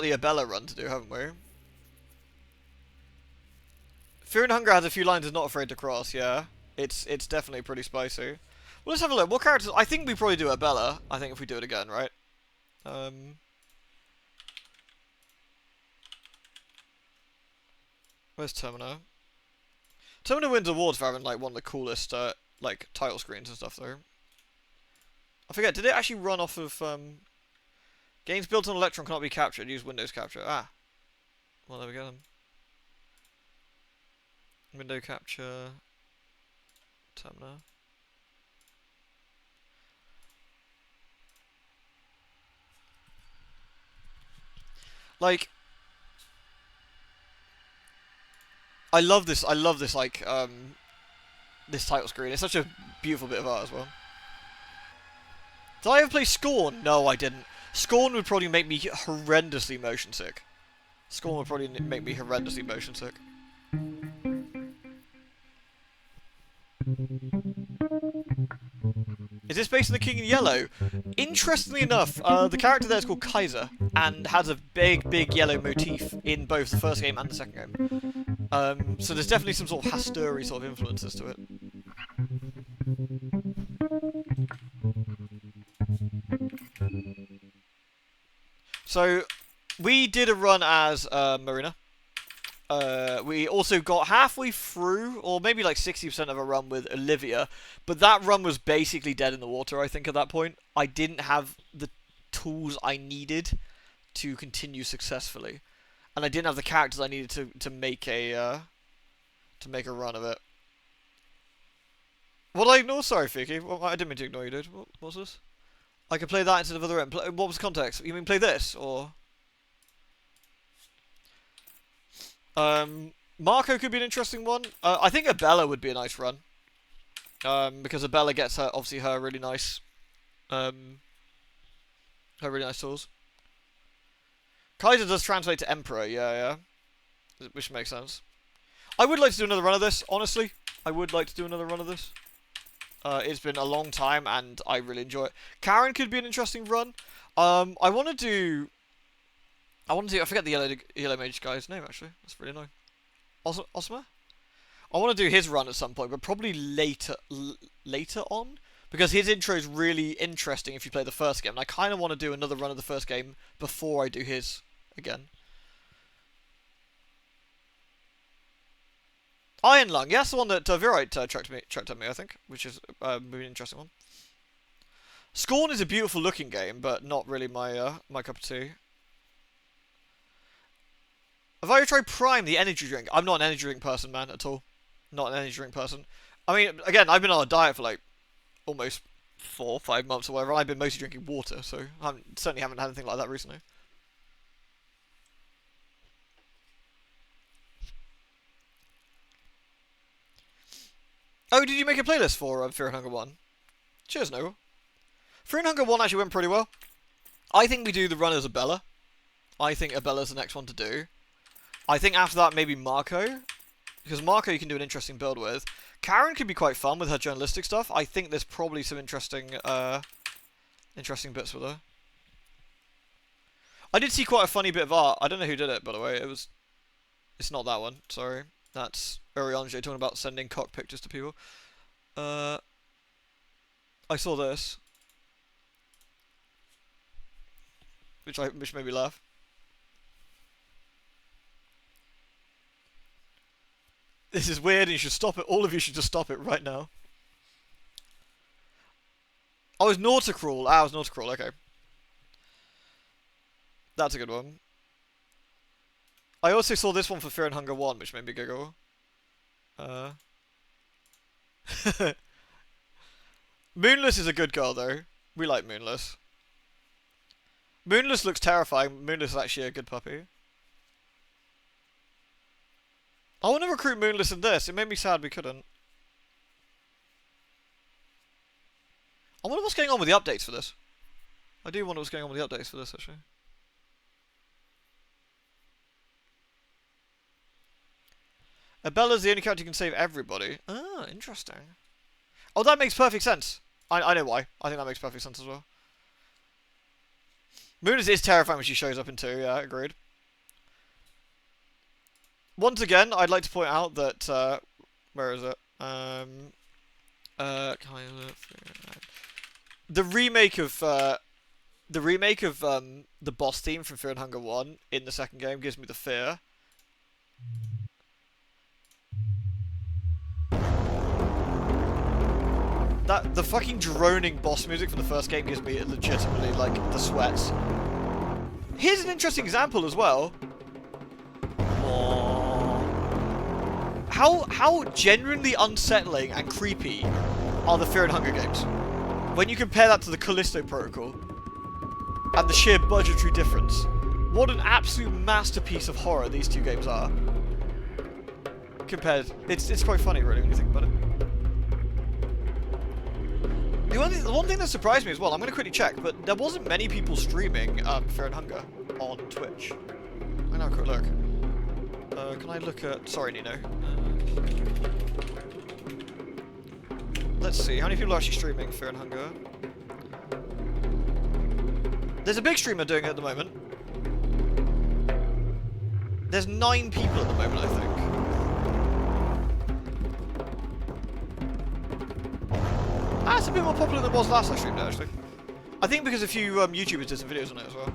the Abella run to do, haven't we? Fear and Hunger has a few lines it's not afraid to cross, yeah. It's definitely pretty spicy. Well, let's have a look. What characters? I think we probably do Abella. I think if we do it again, right? Where's Termina? Termina wins awards for having like one of the coolest like title screens and stuff though. I forget, did it actually run off of games built on Electron cannot be captured, use Windows capture. Ah. Well, there we go then. Window capture Termina. Like, I love this like this title screen. It's such a beautiful bit of art as well. Did I ever play Scorn? No, I didn't. Scorn would probably make me horrendously motion sick. Scorn would probably make me horrendously motion sick. Is this based on the King in Yellow? Interestingly enough, the character there is called Kaiser, and has a big yellow motif in both the first game and the second game. So there's definitely some sort of Hasturi sort of influences to it. So, we did a run as Marina. We also got halfway through, or maybe like 60% of a run with Olivia, but that run was basically dead in the water, I think, at that point. I didn't have the tools I needed to continue successfully. And I didn't have the characters I needed to make a run of it. What did I ignore? Sorry, Fiki. Well, I didn't mean to ignore you, dude. What was this? I could play that instead of other end. What was the context? You mean play this, or... Marco could be an interesting one. I think Abella would be a nice run. Because Abella gets her, obviously, her really nice tools. Kaiser does translate to Emperor, yeah. Which makes sense. I would like to do another run of this, honestly. I would like to do another run of this. It's been a long time, and I really enjoy it. Karen could be an interesting run. I want to do... I forget the yellow mage guy's name, actually. That's really annoying. Osma? I want to do his run at some point, but probably later on. Because his intro is really interesting if you play the first game. And I kind of want to do another run of the first game before I do his again. Iron Lung, yeah, that's the one that Virite tracked at me, I think, which is a really interesting one. Scorn is a beautiful looking game, but not really my my cup of tea. Have I ever tried Prime, the energy drink? I'm not an energy drink person, man, at all. Not an energy drink person. I mean, again, I've been on a diet for like almost 4 or 5 months or whatever, and I've been mostly drinking water, so I certainly haven't had anything like that recently. Oh, did you make a playlist for Fear and Hunger 1? Cheers, Noel. Fear and Hunger 1 actually went pretty well. I think we do the run as Abella. I think Abella's the next one to do. I think after that, maybe Marco. Because Marco you can do an interesting build with. Karen could be quite fun with her journalistic stuff. I think there's probably some interesting interesting bits with her. I did see quite a funny bit of art. I don't know who did it, by the way. It's not that one, sorry. That's Uriange talking about sending cock pictures to people. I saw this. Which made me laugh. This is weird and you should stop it. All of you should just stop it right now. Oh, it's Nauticrawl. Ah, it was Nauticrawl, okay. That's a good one. I also saw this one for Fear and Hunger 1, which made me giggle. Moonless is a good girl, though. We like Moonless. Moonless looks terrifying. Moonless is actually a good puppy. I want to recruit Moonless in this. It made me sad we couldn't. I wonder what's going on with the updates for this. I do wonder what's going on with the updates for this, actually. Abella's the only character who can save everybody. Ah, interesting. Oh, that makes perfect sense. I know why. I think that makes perfect sense as well. Moonless is terrifying when she shows up in 2, yeah, agreed. Once again, I'd like to point out that, where is it? The remake of the boss theme from Fear and Hunger 1 in the second game gives me the fear. The fucking droning boss music from the first game gives me legitimately, like, the sweats. Here's an interesting example as well. How genuinely unsettling and creepy are the Fear and Hunger games? When you compare that to the Callisto Protocol and the sheer budgetary difference, what an absolute masterpiece of horror these two games are. Compared, it's quite funny really when you think about it. The one thing that surprised me as well, I'm going to quickly check, but there wasn't many people streaming Fear and Hunger on Twitch. I'm going to have a quick look. Can I look at... Sorry, Nino. Let's see, how many people are actually streaming Fear and Hunger? There's a big streamer doing it at the moment. There's 9 people at the moment, I think. Ah, it's a bit more popular than it was last I streamed it, actually. I think because a few YouTubers did some videos on it as well.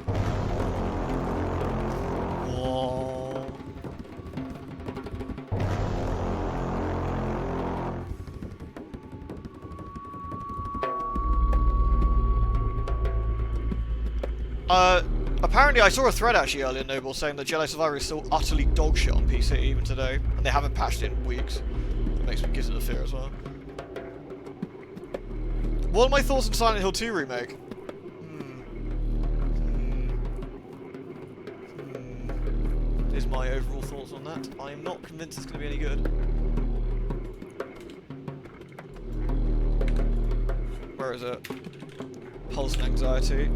Apparently I saw a thread actually earlier, Noble, saying that Jedi Survivor is still utterly dogshit on PC even today, and they haven't patched it in weeks. It makes me gives it a fear as well. What are my thoughts on Silent Hill 2 remake? Is my overall thoughts on that. I am not convinced it's going to be any good. Where is it? Pulse and Anxiety.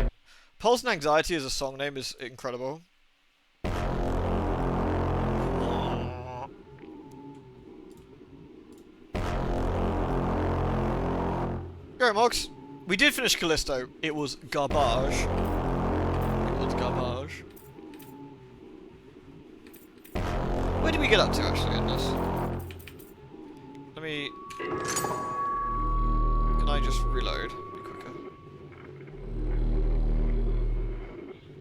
Pulse and Anxiety as a song name is incredible. Go, Mox. We did finish Callisto. It was garbage. It was garbage. Where did we get up to actually in this? Let me... Can I just reload? Be quicker.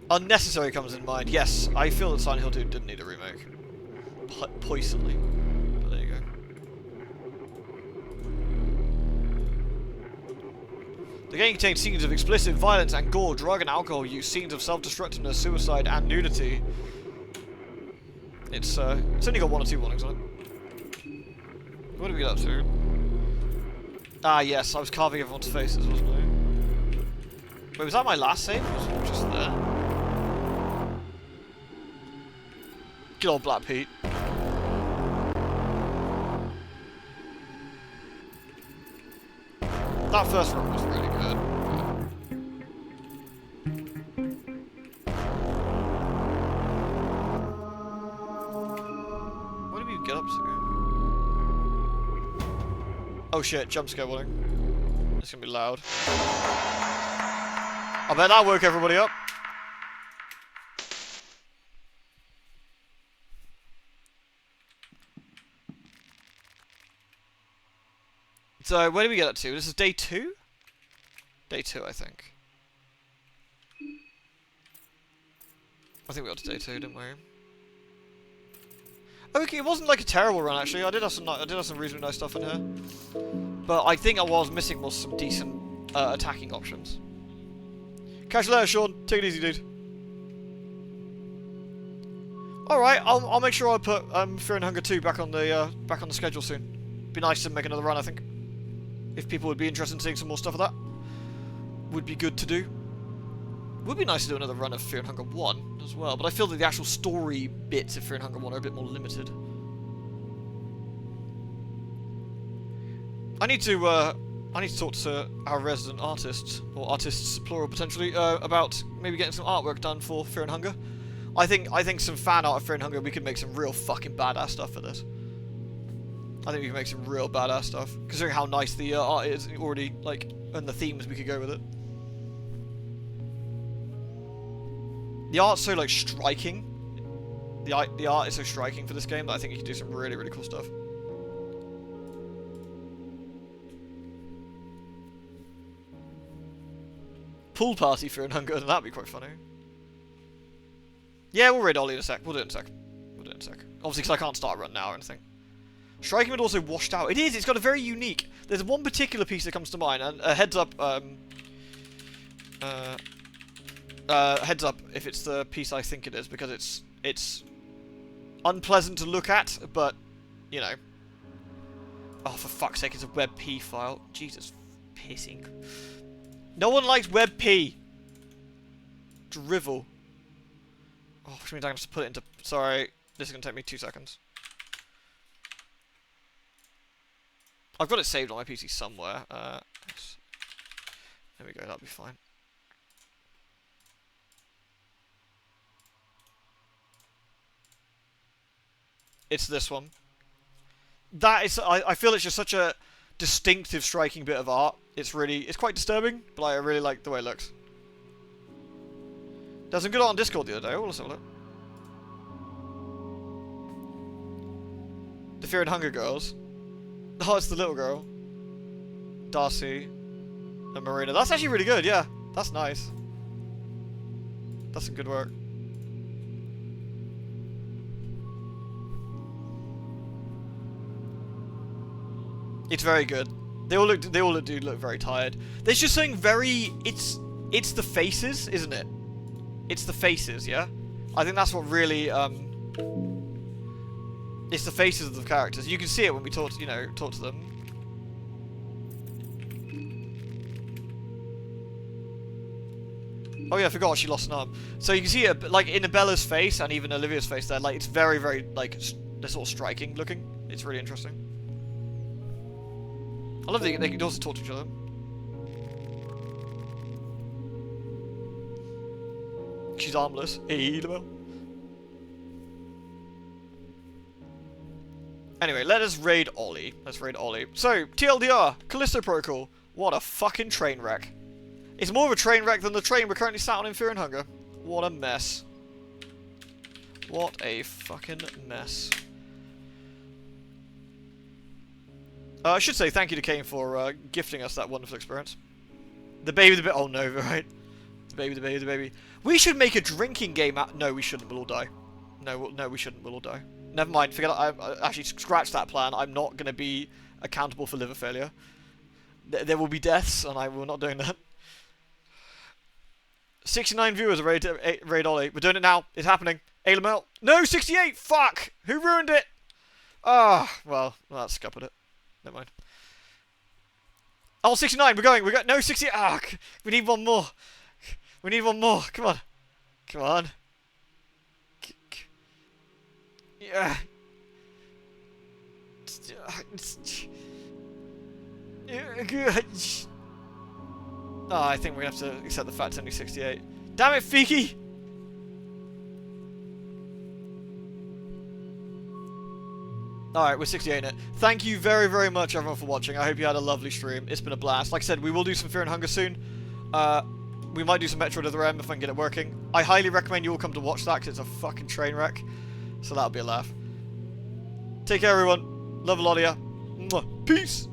Unnecessary comes in mind. Yes, I feel that Silent Hill 2 didn't need a remake. Poisonly. But there you go. The game contains scenes of explicit violence and gore, drug and alcohol use, scenes of self-destructiveness, suicide, and nudity. It's only got 1 or 2 warnings on it. What did we get up to? Ah, yes, I was carving everyone's faces, wasn't I? Wait, was that my last save? Or was it just there? Good old Black Pete. That first run was really good. What did we get up to? Oh shit, jump scare warning. It's gonna be loud. I bet that woke everybody up. So, where did we get up to? This is day 2? Day 2, I think. I think we got to day 2, didn't we? Okay, it wasn't like a terrible run actually. I did have some reasonably nice stuff in here, but I think what I was missing was some decent attacking options. Catch you later, Sean. Take it easy, dude. All right, I'll make sure I put Fear and Hunger 2 back on the schedule soon. Be nice to make another run, I think. If people would be interested in seeing some more stuff of that, would be good to do. Would be nice to do another run of Fear and Hunger 1 as well, but I feel that the actual story bits of Fear and Hunger 1 are a bit more limited. I need to talk to our resident artists, or artists plural potentially, about maybe getting some artwork done for Fear and Hunger. I think some fan art of Fear and Hunger, we could make some real fucking badass stuff for this. I think we can make some real badass stuff, considering how nice the art is already, like, and the themes we could go with it. The art's so, like, striking. The art is so striking for this game that I think you can do some really, really cool stuff. Pool party for an hunger, that'd be quite funny. Yeah, we'll raid Ollie in a sec. We'll do it in a sec. Obviously, because I can't start a run now or anything. Striking Mode also washed out. It is. It's got a very unique. There's one particular piece that comes to mind, and heads up. Heads up if it's the piece I think it is, because it's unpleasant to look at, but you know. Oh, for fuck's sake! It's a WebP file. Jesus, pissing. No one likes WebP. Drivel. Oh, which means I have to put it into. Sorry, this is gonna take me 2 seconds. I've got it saved on my PC somewhere. There we go, that'll be fine. It's this one. That is, I feel it's just such a distinctive, striking bit of art. It's quite disturbing, but I really like the way it looks. There's some good art on Discord the other day. Let's have a look. The Fear and Hunger girls. Oh, it's the little girl. Darcy. And Marina. That's actually really good, yeah. That's nice. That's some good work. It's very good. They all do look very tired. There's just something very... It's the faces, isn't it? It's the faces, yeah? I think that's what really, it's the faces of the characters. You can see it when we talk, you know, talk to them. Oh yeah, I forgot she lost an arm. So you can see it, like, in Bella's face and even Olivia's face there, like, it's very, very, like, they're sort of striking looking. It's really interesting. I love that they can also talk to each other. She's armless. Hey, Lamel. Anyway, let us raid Ollie. Let's raid Ollie. So, TLDR, Callisto Protocol. What a fucking train wreck. It's more of a train wreck than the train we're currently sat on in Fear and Hunger. What a mess. What a fucking mess. I should say thank you to Kane for gifting us that wonderful experience. The baby, the baby. Oh no, right? The baby, the baby, the baby. We should make a drinking game out. No, we shouldn't. We'll all die. No, no, we shouldn't. We'll all die. Never mind. Forget. I actually scratched that plan. I'm not going to be accountable for liver failure. There will be deaths, and we're not doing that. 69 viewers are raid Ollie. We're doing it now. It's happening. Alamel. No, 68. Fuck. Who ruined it? Ah, well, that scuppered it. Never mind. Oh, 69. We're going. No, 68. Ah, we need one more. We need one more. Come on. Come on. Yeah. Oh, I think we're going to have to accept the fact it's only 68. Damn it, Fiki! Alright, we're 68 in it. Thank you very, very much, everyone, for watching. I hope you had a lovely stream. It's been a blast. Like I said, we will do some Fear and Hunger soon. We might do some Metroid Other M if I can get it working. I highly recommend you all come to watch that, because it's a fucking train wreck. So that'll be a laugh. Take care, everyone. Love a lot of ya. Peace!